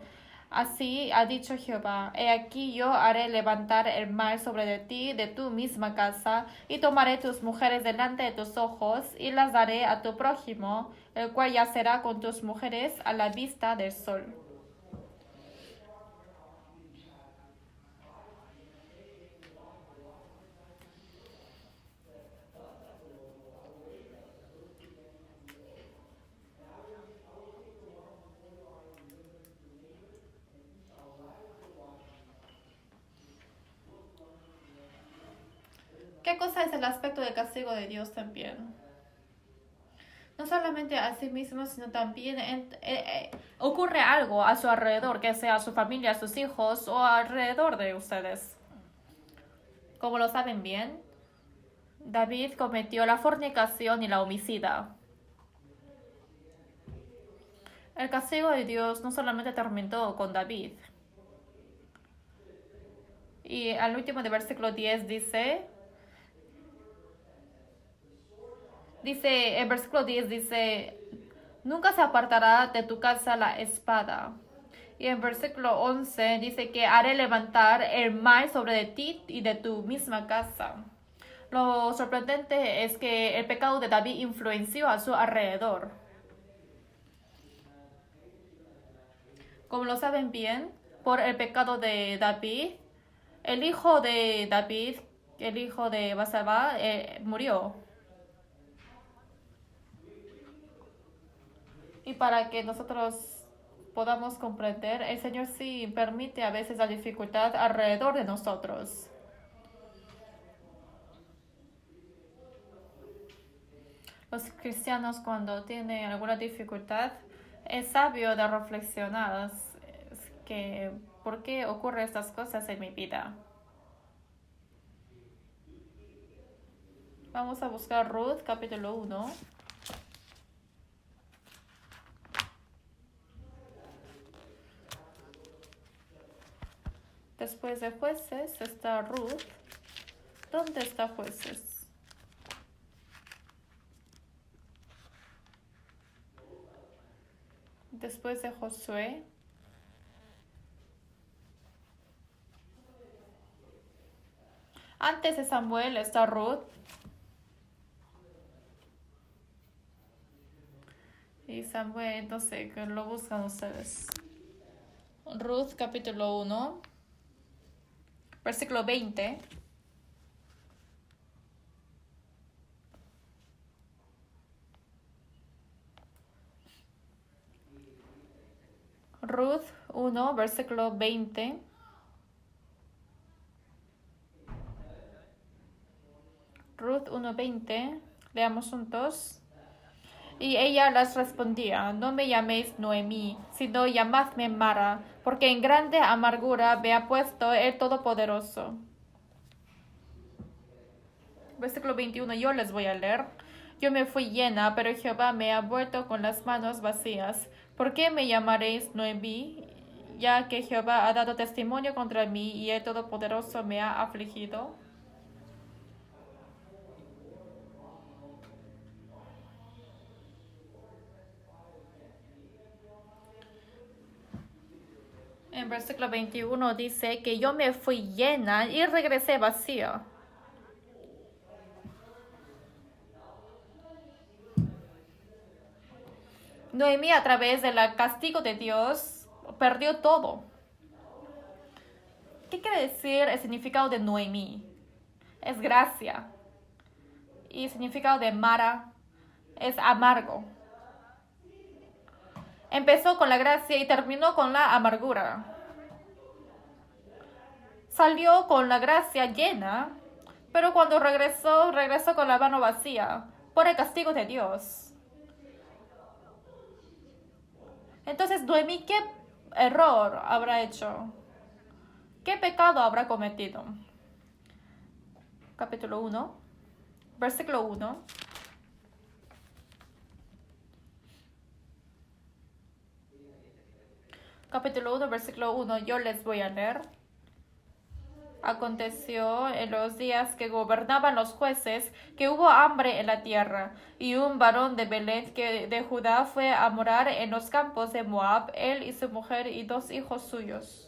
Así ha dicho Jehová, he aquí yo haré levantar el mal sobre de ti, de tu misma casa, y tomaré tus mujeres delante de tus ojos, y las daré a tu prójimo, el cual yacerá con tus mujeres a la vista del sol. ¿Qué cosa es el aspecto de castigo de Dios también? No solamente a sí mismo, sino también ocurre algo a su alrededor, que sea a su familia, a sus hijos o alrededor de ustedes. Como lo saben bien, David cometió la fornicación y la homicida. El castigo de Dios no solamente terminó con David. Y al último del versículo 10 el versículo 10 dice, nunca se apartará de tu casa la espada. Y en versículo 11 dice que haré levantar el mal sobre de ti y de tu misma casa. Lo sorprendente es que el pecado de David influenció a su alrededor. Como lo saben bien, por el pecado de David, el hijo de David, el hijo de Basaba, murió. Y para que nosotros podamos comprender, el Señor sí permite a veces la dificultad alrededor de nosotros. Los cristianos cuando tienen alguna dificultad, es sabio de reflexionar que por qué ocurren estas cosas en mi vida. Vamos a buscar Ruth, capítulo 1. Después de Jueces está Ruth. ¿Dónde está Jueces? Después de Josué. Antes de Samuel está Ruth. Y Samuel, no sé, que lo buscan ustedes. Ruth, capítulo 1, versículo 20. Ruth 1, versículo 20. Ruth 1:20. Leamos juntos. Y ella les respondía, no me llaméis Noemí, sino llamadme Mara, porque en grande amargura me ha puesto el Todopoderoso. Versículo 21, yo les voy a leer. Yo me fui llena, pero Jehová me ha vuelto con las manos vacías. ¿Por qué me llamaréis Noemí? Ya que Jehová ha dado testimonio contra mí y el Todopoderoso me ha afligido. En versículo 21 dice que yo me fui llena y regresé vacía. Noemí, a través del castigo de Dios, perdió todo. ¿Qué quiere decir el significado de Noemí? Es gracia. Y el significado de Mara es amargo. Empezó con la gracia y terminó con la amargura. Salió con la gracia llena, pero cuando regresó con la mano vacía, por el castigo de Dios. Entonces, Noemí, ¿qué error habrá hecho? ¿Qué pecado habrá cometido? Capítulo 1, versículo 1. Capítulo 1, versículo 1, yo les voy a leer. Aconteció en los días que gobernaban los jueces que hubo hambre en la tierra, y un varón de Belén de Judá fue a morar en los campos de Moab, él y su mujer y 2 hijos suyos.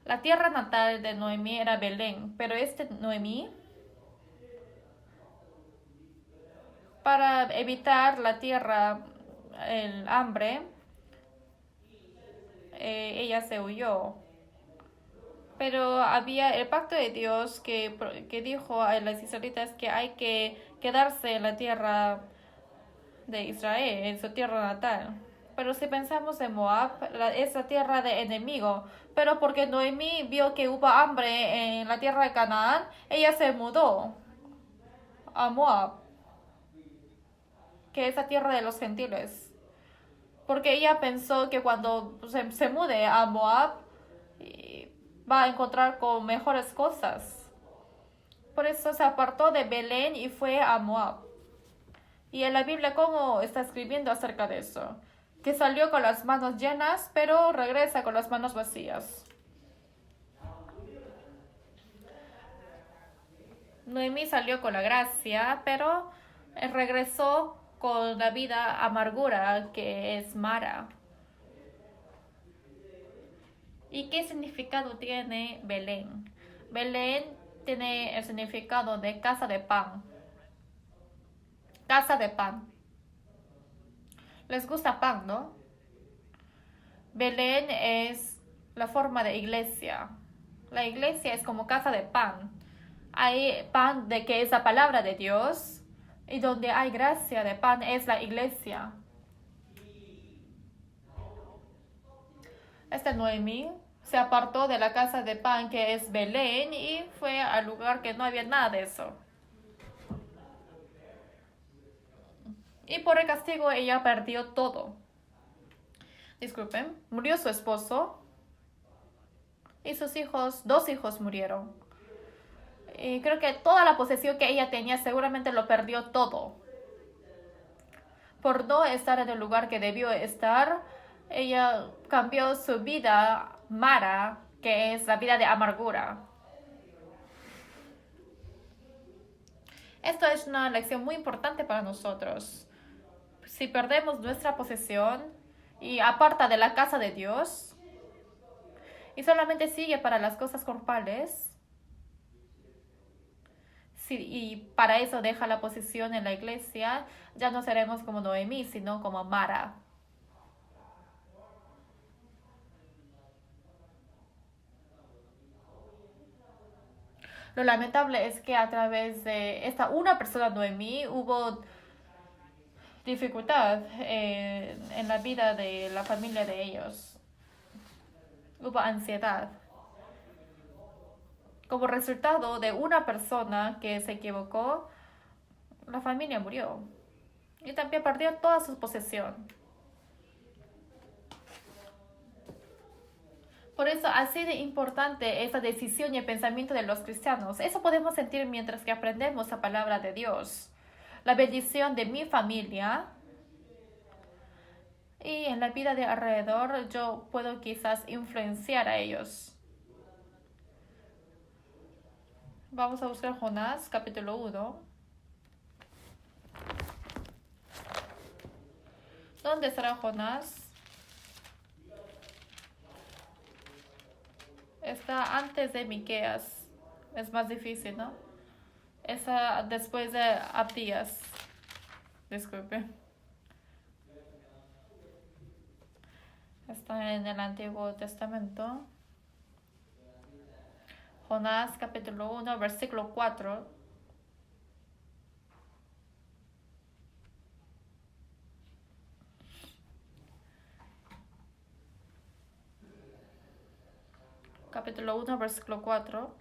La tierra natal de Noemí era Belén, pero Noemí, para evitar el hambre, ella se huyó. Pero había el pacto de Dios que dijo a las israelitas que hay que quedarse en la tierra de Israel, en su tierra natal. Pero si pensamos en Moab, es la tierra de enemigo. Pero porque Noemí vio que hubo hambre en la tierra de Canaán, ella se mudó a Moab, que es la tierra de los gentiles. Porque ella pensó que cuando se mude a Moab, va a encontrar con mejores cosas. Por eso se apartó de Belén y fue a Moab. Y en la Biblia, ¿cómo está escribiendo acerca de eso? Que salió con las manos llenas, pero regresa con las manos vacías. Noemí salió con la gracia, pero regresó con la vida amargura que es Mara. ¿Y qué significado tiene Belén? Belén tiene el significado de casa de pan. Casa de pan. Les gusta pan, ¿no? Belén es la forma de iglesia. La iglesia es como casa de pan. Hay pan de que es la palabra de Dios, y donde hay gracia de pan es la iglesia. Noemí se apartó de la casa de pan que es Belén y fue al lugar que no había nada de eso. Y por el castigo ella perdió todo. Disculpen, murió su esposo y sus hijos, 2 hijos murieron. Y creo que toda la posesión que ella tenía seguramente lo perdió todo. Por no estar en el lugar que debió estar, ella cambió su vida Mara, que es la vida de amargura. Esto es una lección muy importante para nosotros. Si perdemos nuestra posesión y aparta de la casa de Dios y solamente sigue para las cosas corporales, y para eso deja la posesión en la iglesia, ya no seremos como Noemí, sino como Mara. Lo lamentable es que a través de esta una persona, Noemí, hubo dificultad en la vida de la familia de ellos. Hubo ansiedad. Como resultado de una persona que se equivocó, la familia murió. Y también perdió toda su posesión. Por eso, así de importante esa decisión y el pensamiento de los cristianos. Eso podemos sentir mientras que aprendemos la palabra de Dios. La bendición de mi familia y en la vida de alrededor yo puedo quizás influenciar a ellos. Vamos a buscar Jonás, capítulo 1. ¿Dónde estará Jonás? Está antes de Miqueas. Es más difícil, ¿no? Está después de Abdías. Disculpe. Está en el Antiguo Testamento. Jonás capítulo 1, versículo 4. Capítulo 1, versículo 4.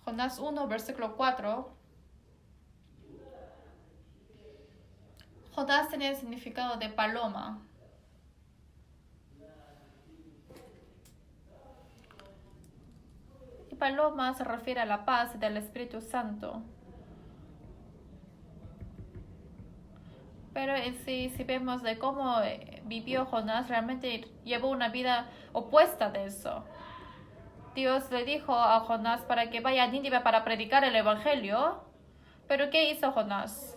Jonás 1, versículo 4. Jonás tiene el significado de paloma. Y paloma se refiere a la paz del Espíritu Santo. Pero en sí, si vemos de cómo vivió Jonás, realmente llevó una vida opuesta de eso. Dios le dijo a Jonás para que vaya a Nínive para predicar el Evangelio. Pero ¿qué hizo Jonás?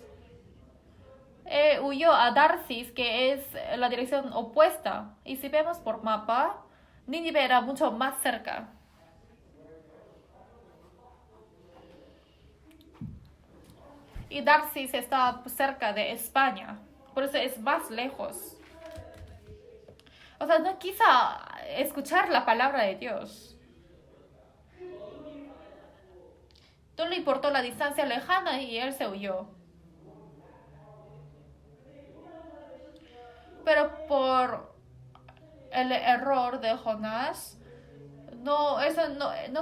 Huyó a Tarsis, que es la dirección opuesta. Y si vemos por mapa, Nínive era mucho más cerca. Y Tarsis está cerca de España. Por eso es más lejos. O sea, no quiso escuchar la palabra de Dios. No le importó la distancia lejana y él se huyó. Pero por el error de Jonás, no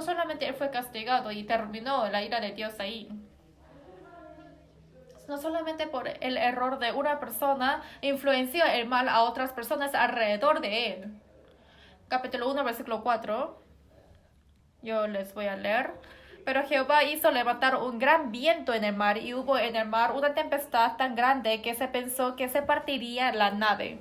solamente él fue castigado y terminó la ira de Dios ahí. No solamente por el error de una persona influenció el mal a otras personas alrededor de él. Capítulo 1, versículo 4. Yo les voy a leer. Pero Jehová hizo levantar un gran viento en el mar, y hubo en el mar una tempestad tan grande que se pensó que se partiría la nave.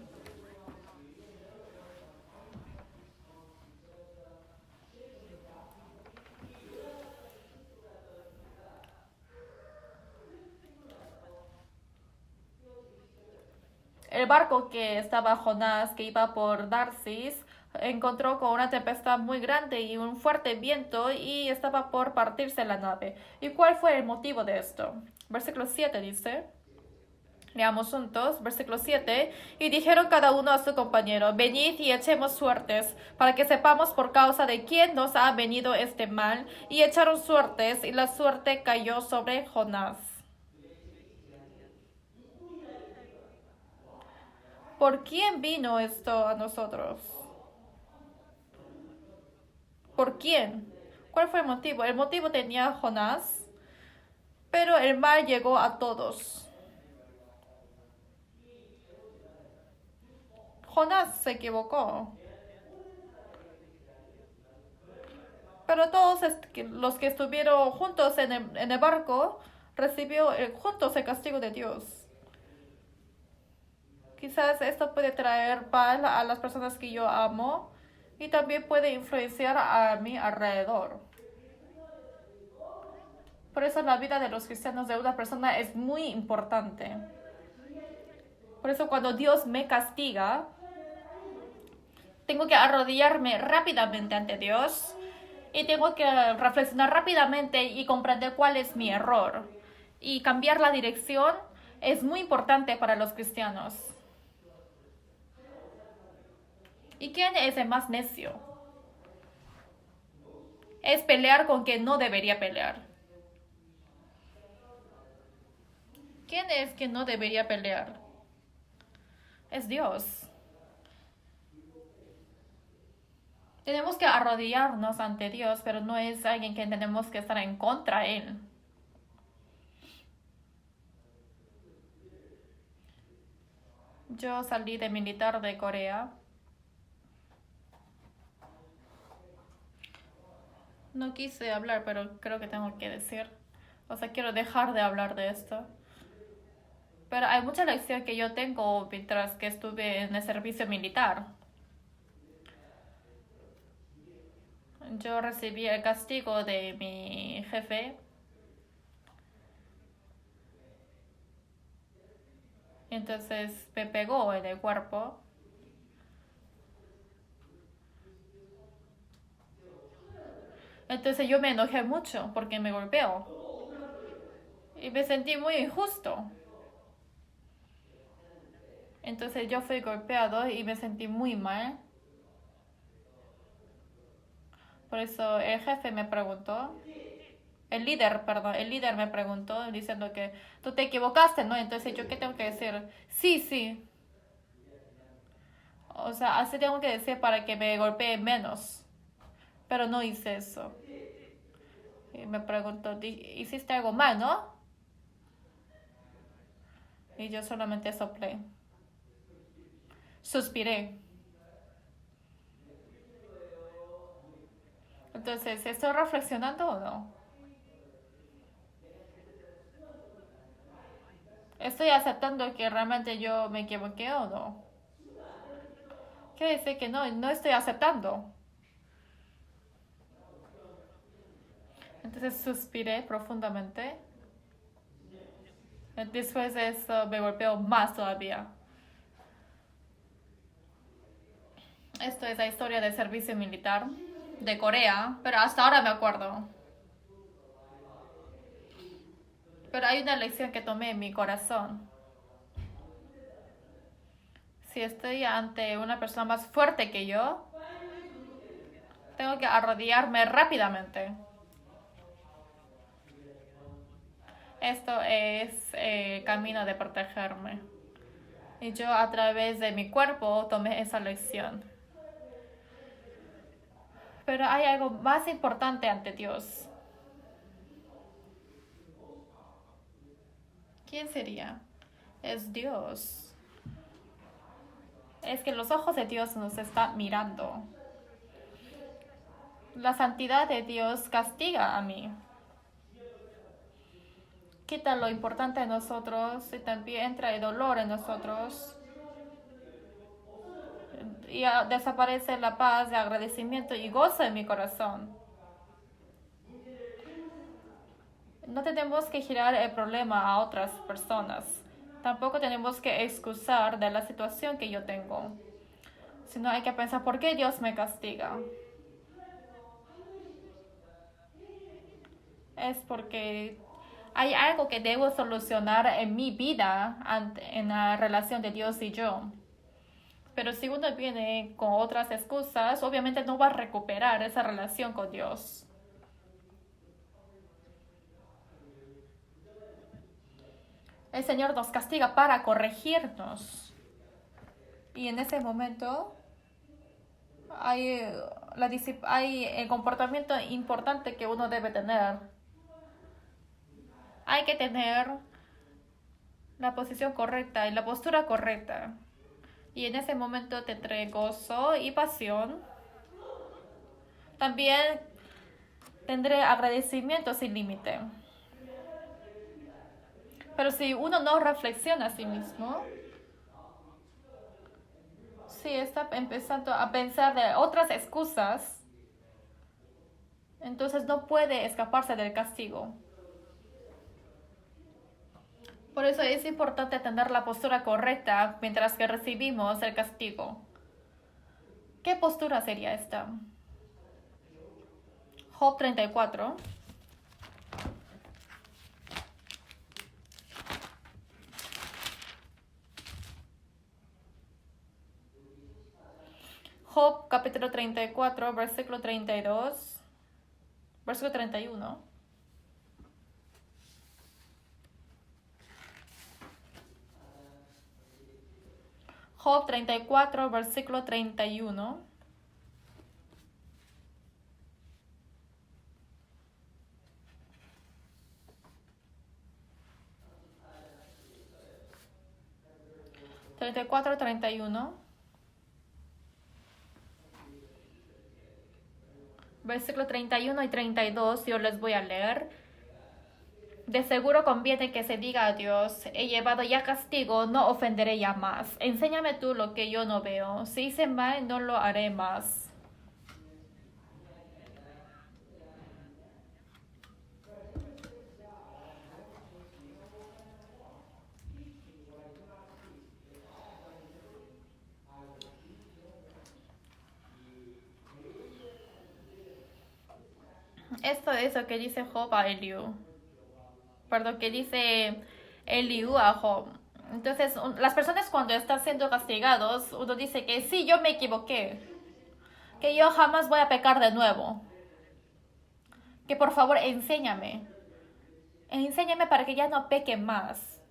El barco que estaba Jonás, que iba por Tarsis, encontró con una tempestad muy grande y un fuerte viento y estaba por partirse la nave. ¿Y cuál fue el motivo de esto? Versículo 7 dice, leamos juntos, versículo 7, y dijeron cada uno a su compañero, venid y echemos suertes, para que sepamos por causa de quién nos ha venido este mal, y echaron suertes, y la suerte cayó sobre Jonás. ¿Por quién vino esto a nosotros? ¿Por quién? ¿Cuál fue el motivo? El motivo tenía Jonás, pero el mal llegó a todos. Jonás se equivocó. Pero todos los que estuvieron juntos en el barco recibió juntos el castigo de Dios. Quizás esto puede traer paz a las personas que yo amo y también puede influenciar a mi alrededor. Por eso la vida de los cristianos de una persona es muy importante. Por eso cuando Dios me castiga, tengo que arrodillarme rápidamente ante Dios y tengo que reflexionar rápidamente y comprender cuál es mi error. Y cambiar la dirección es muy importante para los cristianos. ¿Y quién es el más necio? Es pelear con quien no debería pelear. ¿Quién es quien no debería pelear? Es Dios. Tenemos que arrodillarnos ante Dios, pero no es alguien que tenemos que estar en contra de Él. Yo salí de militar de Corea. No quise hablar, pero creo que tengo que decir. O sea, quiero dejar de hablar de esto. Pero hay mucha lección que yo tengo mientras que estuve en el servicio militar. Yo recibí el castigo de mi jefe. Entonces me pegó en el cuerpo. Entonces yo me enojé mucho porque me golpeó. Y me sentí muy injusto. Entonces yo fui golpeado y me sentí muy mal. Por eso el jefe me preguntó, el líder me preguntó diciendo que tú te equivocaste, ¿no? Entonces yo, ¿qué tengo que decir? Sí, sí. O sea, así tengo que decir para que me golpee menos. Pero no hice eso. Y me preguntó, ¿hiciste algo mal, no? Y yo solamente soplé. Suspiré. Entonces, ¿estoy reflexionando o no? ¿Estoy aceptando que realmente yo me equivoqué o no? Quiere decir que no estoy aceptando. Entonces suspiré profundamente. Después de eso me golpeó más todavía. Esto es la historia del servicio militar de Corea, pero hasta ahora me acuerdo. Pero hay una lección que tomé en mi corazón. Si estoy ante una persona más fuerte que yo, tengo que arrodillarme rápidamente. Esto es camino de protegerme. Y yo a través de mi cuerpo tomé esa lección. Pero hay algo más importante ante Dios. ¿Quién sería? Es Dios. Es que los ojos de Dios nos están mirando. La santidad de Dios castiga a mí. Quita lo importante de nosotros y también trae dolor en nosotros. Y desaparece la paz, el agradecimiento y gozo en mi corazón. No tenemos que girar el problema a otras personas. Tampoco tenemos que excusar de la situación que yo tengo. Sino hay que pensar por qué Dios me castiga. Es porque hay algo que debo solucionar en mi vida en la relación de Dios y yo. Pero si uno viene con otras excusas, obviamente no va a recuperar esa relación con Dios. El Señor nos castiga para corregirnos. Y en ese momento hay, hay el comportamiento importante que uno debe tener. Hay que tener la posición correcta y la postura correcta. Y en ese momento tendré gozo y pasión. También tendré agradecimiento sin límite. Pero si uno no reflexiona a sí mismo, si está empezando a pensar de otras excusas, entonces no puede escaparse del castigo. Por eso es importante tener la postura correcta mientras que recibimos el castigo. ¿Qué postura sería esta? Job 34. Job capítulo 34, versículo 32, versículo 31. Job 34, versículo 31. Treinta y cuatro, 31. Versículo 31 y 32, yo les voy a leer. De seguro conviene que se diga a Dios, he llevado ya castigo, no ofenderé ya más. Enséñame tú lo que yo no veo. Si hice mal, no lo haré más. Esto es lo que dice Job a Eliú. Perdón, que dice Eliú a Job. Entonces, las personas cuando están siendo castigados, uno dice que sí, yo me equivoqué. Que yo jamás voy a pecar de nuevo. Que por favor enséñame. Enséñame para que ya no peque más.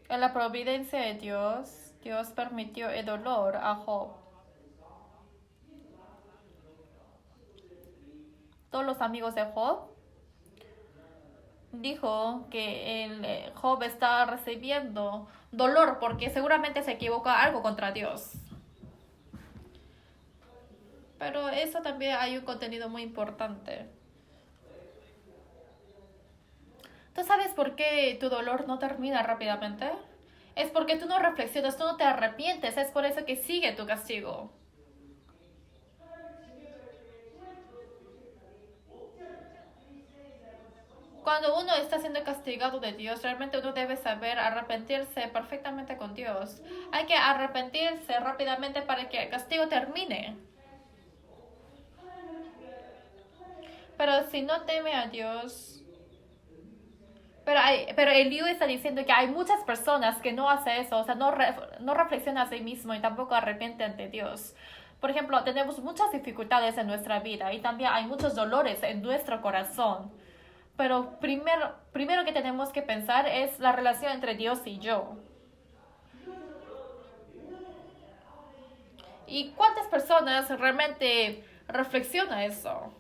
En la providencia de Dios, Dios permitió el dolor a Job. todos los amigos de Job, dijo que el Job está recibiendo dolor porque seguramente se equivoca algo contra Dios. Pero eso también hay un contenido muy importante. ¿Tú sabes por qué tu dolor no termina rápidamente? Es porque tú no reflexionas, tú no te arrepientes, es por eso que sigue tu castigo. Cuando uno está siendo castigado de Dios, realmente uno debe saber arrepentirse perfectamente con Dios. Hay que arrepentirse rápidamente para que el castigo termine. Pero si no teme a Dios... Pero el Liu está diciendo que hay muchas personas que no hacen eso, o sea, no reflexionan a sí mismo y tampoco arrepienten ante Dios. Por ejemplo, tenemos muchas dificultades en nuestra vida y también hay muchos dolores en nuestro corazón. Pero primero que tenemos que pensar es la relación entre Dios y yo. ¿Y cuántas personas realmente reflexionan eso?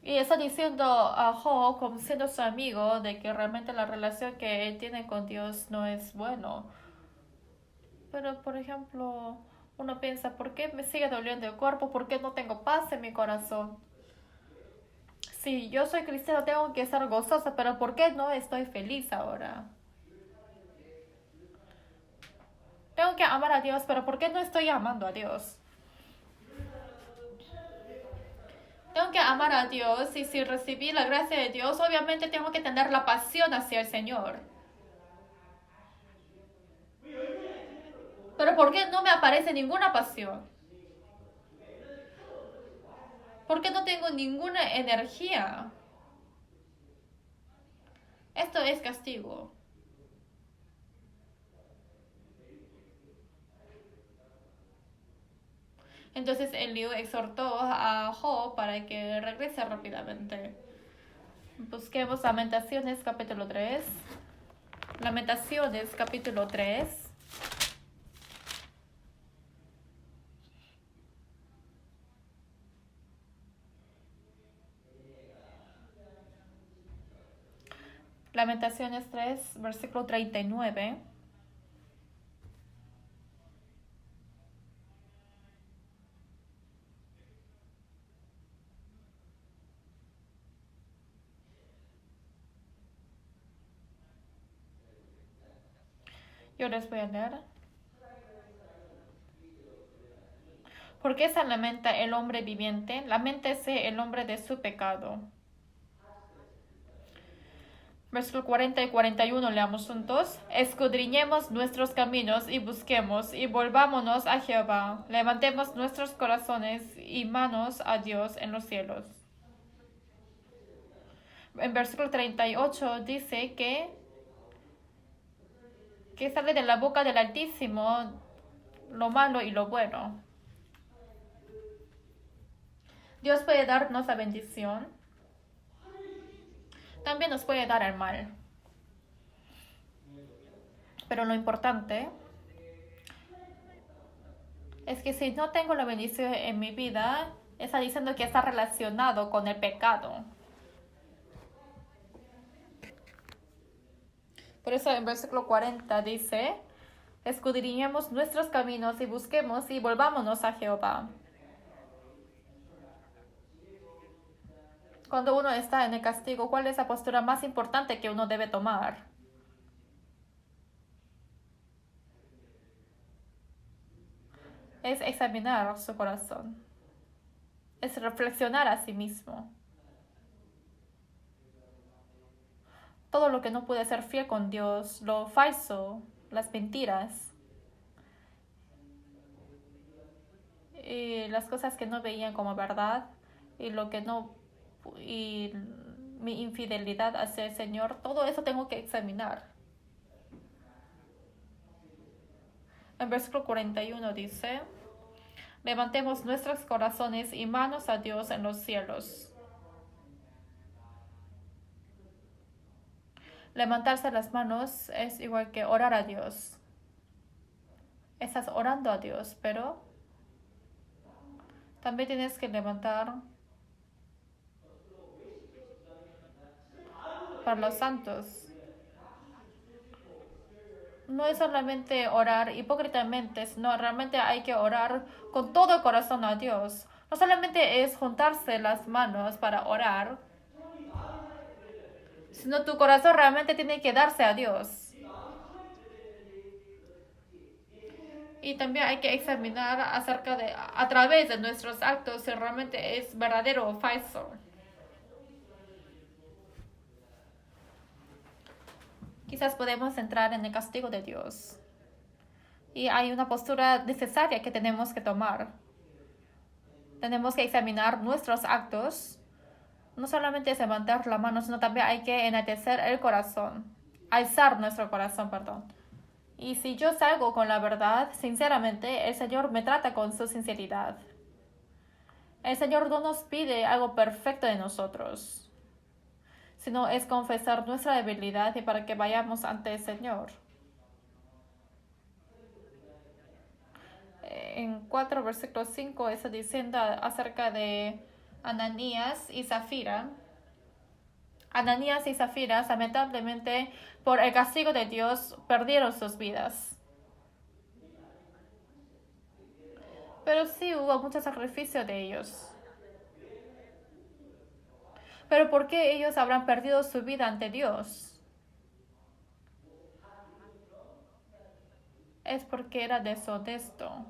Y está diciendo a Job, como siendo su amigo, de que realmente la relación que él tiene con Dios no es bueno. Pero, por ejemplo, uno piensa, ¿por qué me sigue doliendo el cuerpo? ¿Por qué no tengo paz en mi corazón? Si yo soy cristiano, tengo que estar gozosa, pero ¿por qué no estoy feliz ahora? Tengo que amar a Dios, pero ¿por qué no estoy amando a Dios? Tengo que amar a Dios y si recibí la gracia de Dios, obviamente tengo que tener la pasión hacia el Señor. Pero ¿por qué no me aparece ninguna pasión? ¿Por qué no tengo ninguna energía? Esto es castigo. Entonces Eliú exhortó a Job para que regrese rápidamente. Busquemos Lamentaciones capítulo 3. Lamentaciones capítulo 3. Lamentaciones 3, versículo 39. Yo les voy a leer. ¿Por qué se lamenta el hombre viviente? Laméntese el hombre de su pecado. Versículo 40 y 41 leamos juntos. Escudriñemos nuestros caminos y busquemos y volvámonos a Jehová. Levantemos nuestros corazones y manos a Dios en los cielos. En versículo 38 dice que sale de la boca del Altísimo lo malo y lo bueno. Dios puede darnos la bendición. También nos puede dar el mal. Pero lo importante es que si no tengo la bendición en mi vida, está diciendo que está relacionado con el pecado. Por eso en versículo 40 dice, escudriñemos nuestros caminos y busquemos y volvámonos a Jehová. Cuando uno está en el castigo, ¿cuál es la postura más importante que uno debe tomar? Es examinar su corazón. Es reflexionar a sí mismo. Todo lo que no puede ser fiel con Dios, lo falso, las mentiras, y las cosas que no veían como verdad, y lo que no, y mi infidelidad hacia el Señor, todo eso tengo que examinar. En versículo 41 dice, levantemos nuestros corazones y manos a Dios en los cielos. Levantarse las manos es igual que orar a Dios. Estás orando a Dios, pero también tienes que levantar para los santos. No es solamente orar hipócritamente, sino realmente hay que orar con todo el corazón a Dios. No solamente es juntarse las manos para orar, sino tu corazón realmente tiene que darse a Dios. Y también hay que examinar acerca de, a través de nuestros actos, si realmente es verdadero o falso. Quizás podemos entrar en el castigo de Dios. Y hay una postura necesaria que tenemos que tomar. Tenemos que examinar nuestros actos. No solamente es levantar la mano, sino también hay que enaltecer el corazón. Alzar nuestro corazón, perdón. Y si yo salgo con la verdad, sinceramente, el Señor me trata con su sinceridad. El Señor no nos pide algo perfecto de nosotros, sino es confesar nuestra debilidad y para que vayamos ante el Señor. En 4 versículo 5 está diciendo acerca de Ananías y Zafira. Ananías y Zafira, lamentablemente, por el castigo de Dios, perdieron sus vidas. Pero sí hubo mucho sacrificio de ellos. Pero ¿por qué ellos habrán perdido su vida ante Dios? Es porque era deshonesto.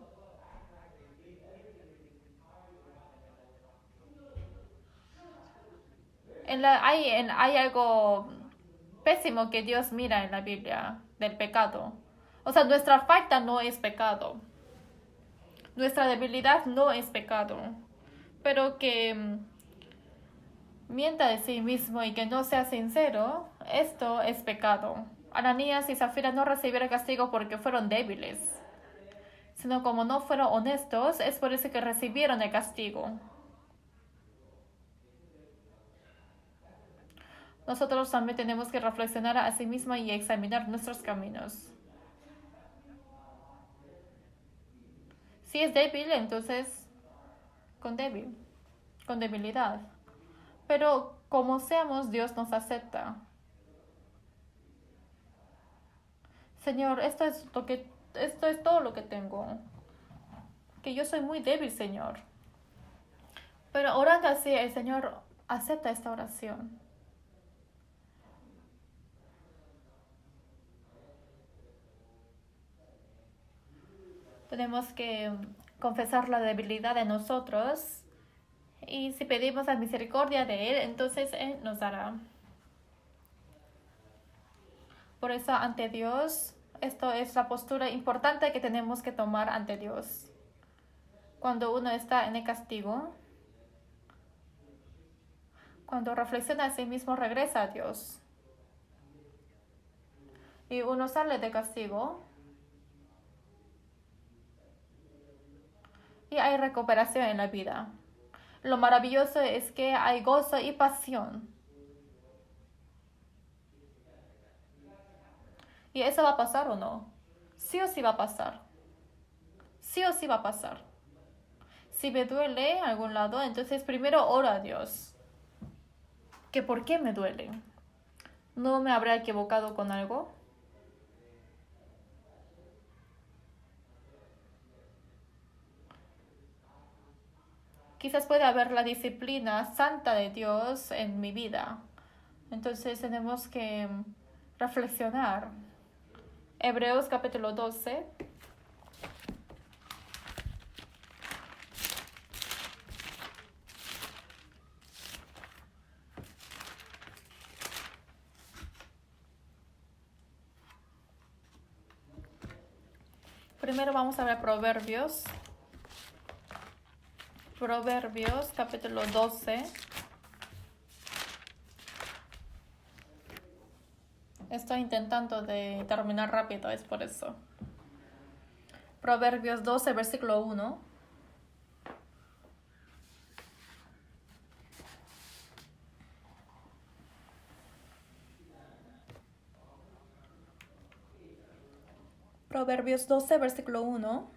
Hay algo pésimo que Dios mira en la Biblia del pecado. O sea, nuestra falta no es pecado. Nuestra debilidad no es pecado. Pero que mienta de sí mismo y que no sea sincero, esto es pecado. Ananías y Zafira no recibieron castigo porque fueron débiles, sino como no fueron honestos, es por eso que recibieron el castigo. Nosotros también tenemos que reflexionar a sí mismos y examinar nuestros caminos. Si es débil, entonces con debilidad. Pero como seamos, Dios nos acepta. Señor, esto es todo lo que tengo. Que yo soy muy débil, Señor. Pero orando así, el Señor acepta esta oración. Tenemos que confesar la debilidad de nosotros. Y si pedimos la misericordia de Él, entonces Él nos dará. Por eso ante Dios, esto es la postura importante que tenemos que tomar ante Dios. Cuando uno está en el castigo, cuando reflexiona a sí mismo, regresa a Dios. Y uno sale de castigo y hay recuperación en la vida. Lo maravilloso es que hay gozo y pasión. ¿Y eso va a pasar o no? Sí o sí va a pasar. Sí o sí va a pasar. Si me duele en algún lado, entonces primero oro a Dios. ¿Que por qué me duele? ¿No me habré equivocado con algo? Quizás puede haber la disciplina santa de Dios en mi vida. Entonces tenemos que reflexionar. Hebreos capítulo 12. Primero vamos a ver Proverbios. Proverbios capítulo 12. Estoy intentando de terminar rápido, es por eso. Proverbios 12, versículo 1. Proverbios 12, versículo 1.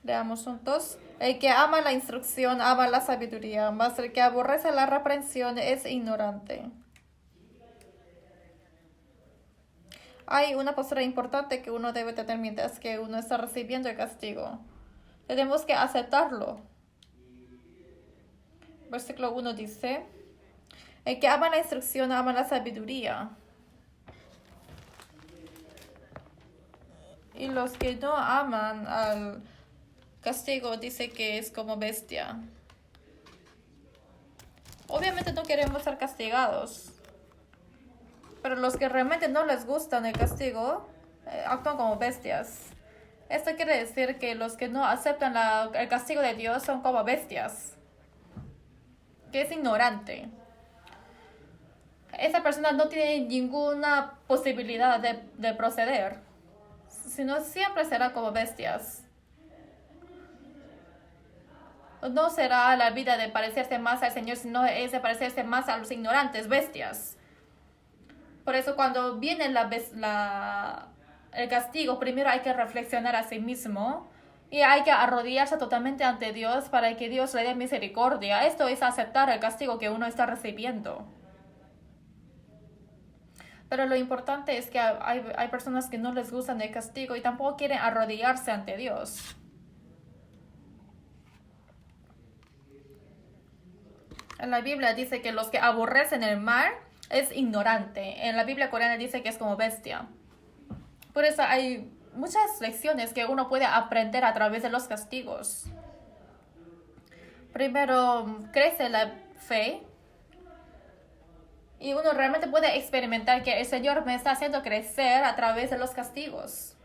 Leamos juntos. El que ama la instrucción ama la sabiduría, mas el que aborrece la reprensión es ignorante. Hay una postura importante que uno debe tener mientras que uno está recibiendo el castigo. Tenemos que aceptarlo. Versículo 1 dice, el que ama la instrucción ama la sabiduría. Y los que no aman al castigo dice que es como bestia. Obviamente no queremos ser castigados. Pero los que realmente no les gustan el castigo actúan como bestias. Esto quiere decir que los que no aceptan el castigo de Dios son como bestias. Que es ignorante. Esa persona no tiene ninguna posibilidad de proceder. Sino siempre será como bestias. No será la vida de parecerse más al Señor, sino es de parecerse más a los ignorantes, bestias. Por eso cuando viene el castigo, primero hay que reflexionar a sí mismo y hay que arrodillarse totalmente ante Dios para que Dios le dé misericordia. Esto es aceptar el castigo que uno está recibiendo. Pero lo importante es que hay personas que no les gustan el castigo y tampoco quieren arrodillarse ante Dios. En la Biblia dice que los que aborrecen el mal es ignorante. En la Biblia coreana dice que es como bestia. Por eso hay muchas lecciones que uno puede aprender a través de los castigos. Primero, crece la fe. Y uno realmente puede experimentar que el Señor me está haciendo crecer a través de los castigos.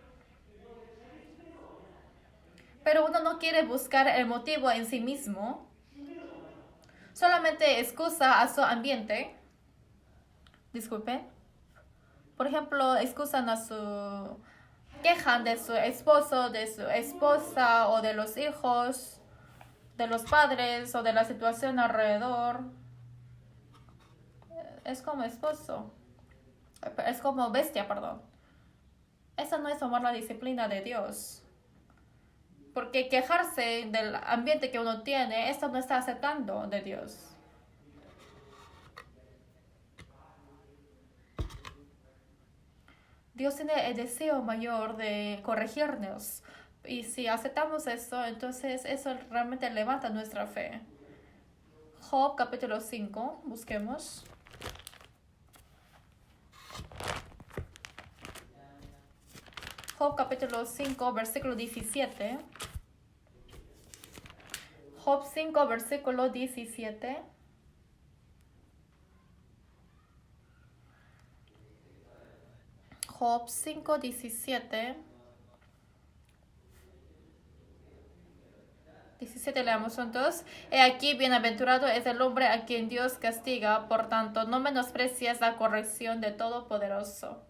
Pero uno no quiere buscar el motivo en sí mismo. Solamente excusa a su ambiente. Disculpe. Por ejemplo, excusan quejan de su esposo, de su esposa o de los hijos, de los padres o de la situación alrededor. Es como esposo. Es como bestia, perdón. Eso no es tomar la disciplina de Dios. Porque quejarse del ambiente que uno tiene, esto no está aceptando de Dios. Dios tiene el deseo mayor de corregirnos. Y si aceptamos eso, entonces eso realmente levanta nuestra fe. Job capítulo 5, busquemos. Job capítulo 5, versículo 17. Job 5, versículo 17. Job 5, 17. 17 leamos juntos. He aquí, bienaventurado es el hombre a quien Dios castiga, por tanto, no menosprecies la corrección de Todopoderoso.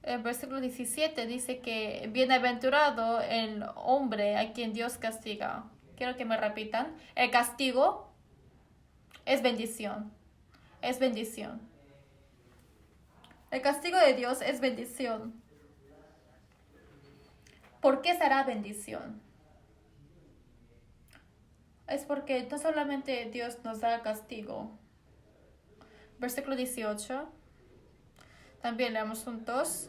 El versículo 17 dice que bienaventurado el hombre a quien Dios castiga. Quiero que me repitan. El castigo es bendición. Es bendición. El castigo de Dios es bendición. ¿Por qué será bendición? Es porque no solamente Dios nos da castigo. Versículo 18. También leamos juntos.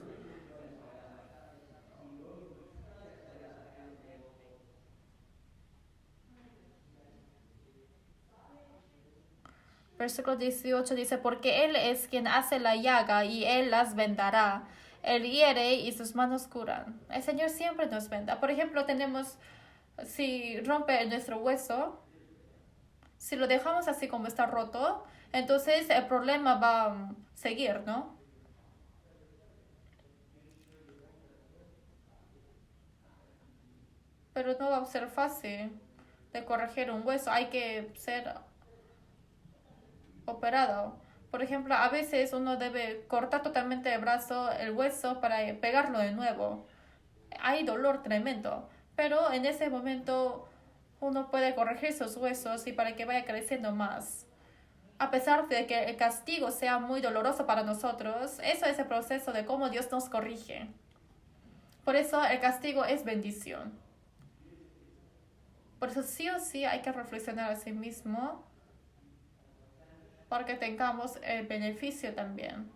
Versículo 18 dice, porque Él es quien hace la llaga y Él las vendará. Él hiere y sus manos curan. El Señor siempre nos venda. Por ejemplo, si rompe nuestro hueso, si lo dejamos así como está roto, entonces el problema va a seguir, ¿no? Pero no va a ser fácil de corregir un hueso. Hay que ser operado. Por ejemplo, a veces uno debe cortar totalmente el brazo, el hueso, para pegarlo de nuevo. Hay dolor tremendo, pero en ese momento uno puede corregir sus huesos y para que vaya creciendo más. A pesar de que el castigo sea muy doloroso para nosotros, eso es el proceso de cómo Dios nos corrige. Por eso el castigo es bendición. Por eso sí o sí hay que reflexionar a sí mismo para que tengamos el beneficio también.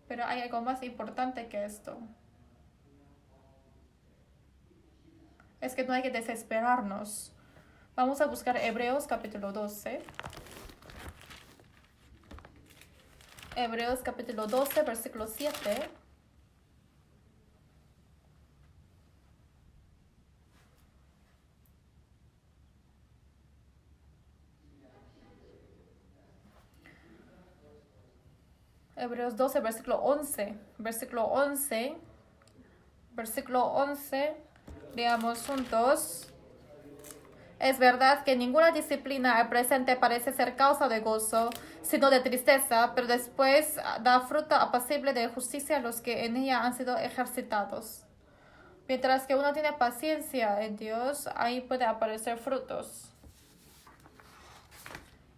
Pero hay algo más importante que esto. Es que no hay que desesperarnos. Vamos a buscar Hebreos capítulo 12. Hebreos capítulo 12, versículo 7. Hebreos 12, versículo 11. Versículo 11. Versículo 11. Leamos juntos. Es verdad que ninguna disciplina al presente parece ser causa de gozo, sino de tristeza, pero después da fruto apacible de justicia a los que en ella han sido ejercitados. Mientras que uno tiene paciencia en Dios, ahí puede aparecer frutos.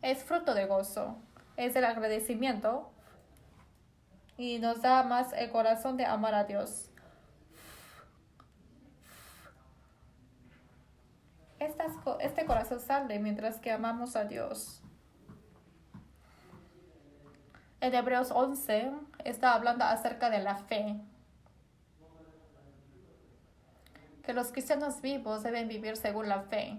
Es fruto de gozo, es el agradecimiento y nos da más el corazón de amar a Dios. Este corazón sale mientras que amamos a Dios. En Hebreos 11 está hablando acerca de la fe. Que los cristianos vivos deben vivir según la fe.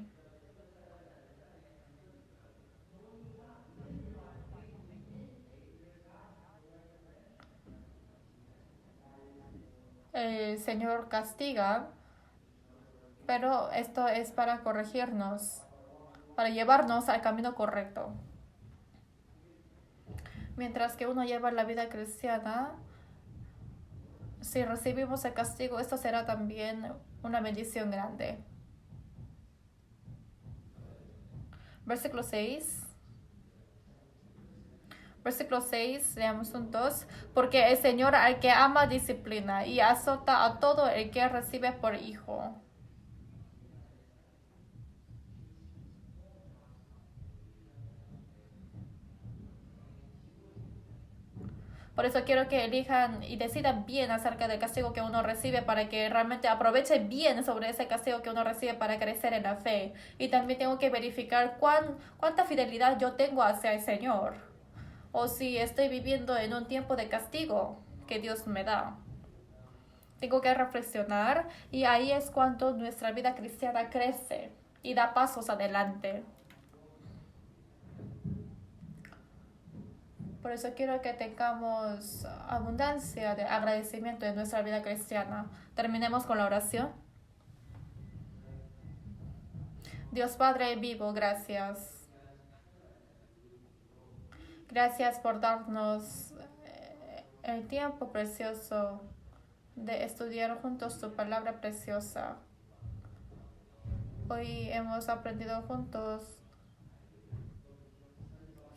El Señor castiga, pero esto es para corregirnos, para llevarnos al camino correcto. Mientras que uno lleva la vida cristiana, si recibimos el castigo, esto será también una bendición grande. Versículo 6. Versículo 6, leamos juntos. Porque el Señor al que ama disciplina y azota a todo el que recibe por hijo. Por eso quiero que elijan y decidan bien acerca del castigo que uno recibe para que realmente aproveche bien sobre ese castigo que uno recibe para crecer en la fe. Y también tengo que verificar cuánta fidelidad yo tengo hacia el Señor. O si estoy viviendo en un tiempo de castigo que Dios me da. Tengo que reflexionar y ahí es cuando nuestra vida cristiana crece y da pasos adelante. Por eso quiero que tengamos abundancia de agradecimiento en nuestra vida cristiana. Terminemos con la oración. Dios Padre vivo, gracias. Gracias por darnos el tiempo precioso de estudiar juntos tu palabra preciosa. Hoy hemos aprendido juntos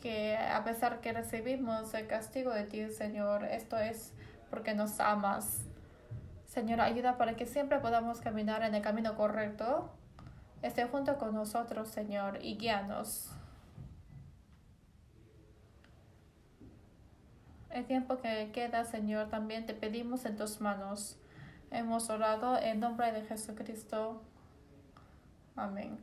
que a pesar que recibimos el castigo de ti, Señor, esto es porque nos amas. Señor, ayuda para que siempre podamos caminar en el camino correcto. Esté junto con nosotros, Señor, y guíanos. El tiempo que queda, Señor, también te pedimos en tus manos. Hemos orado en nombre de Jesucristo. Amén.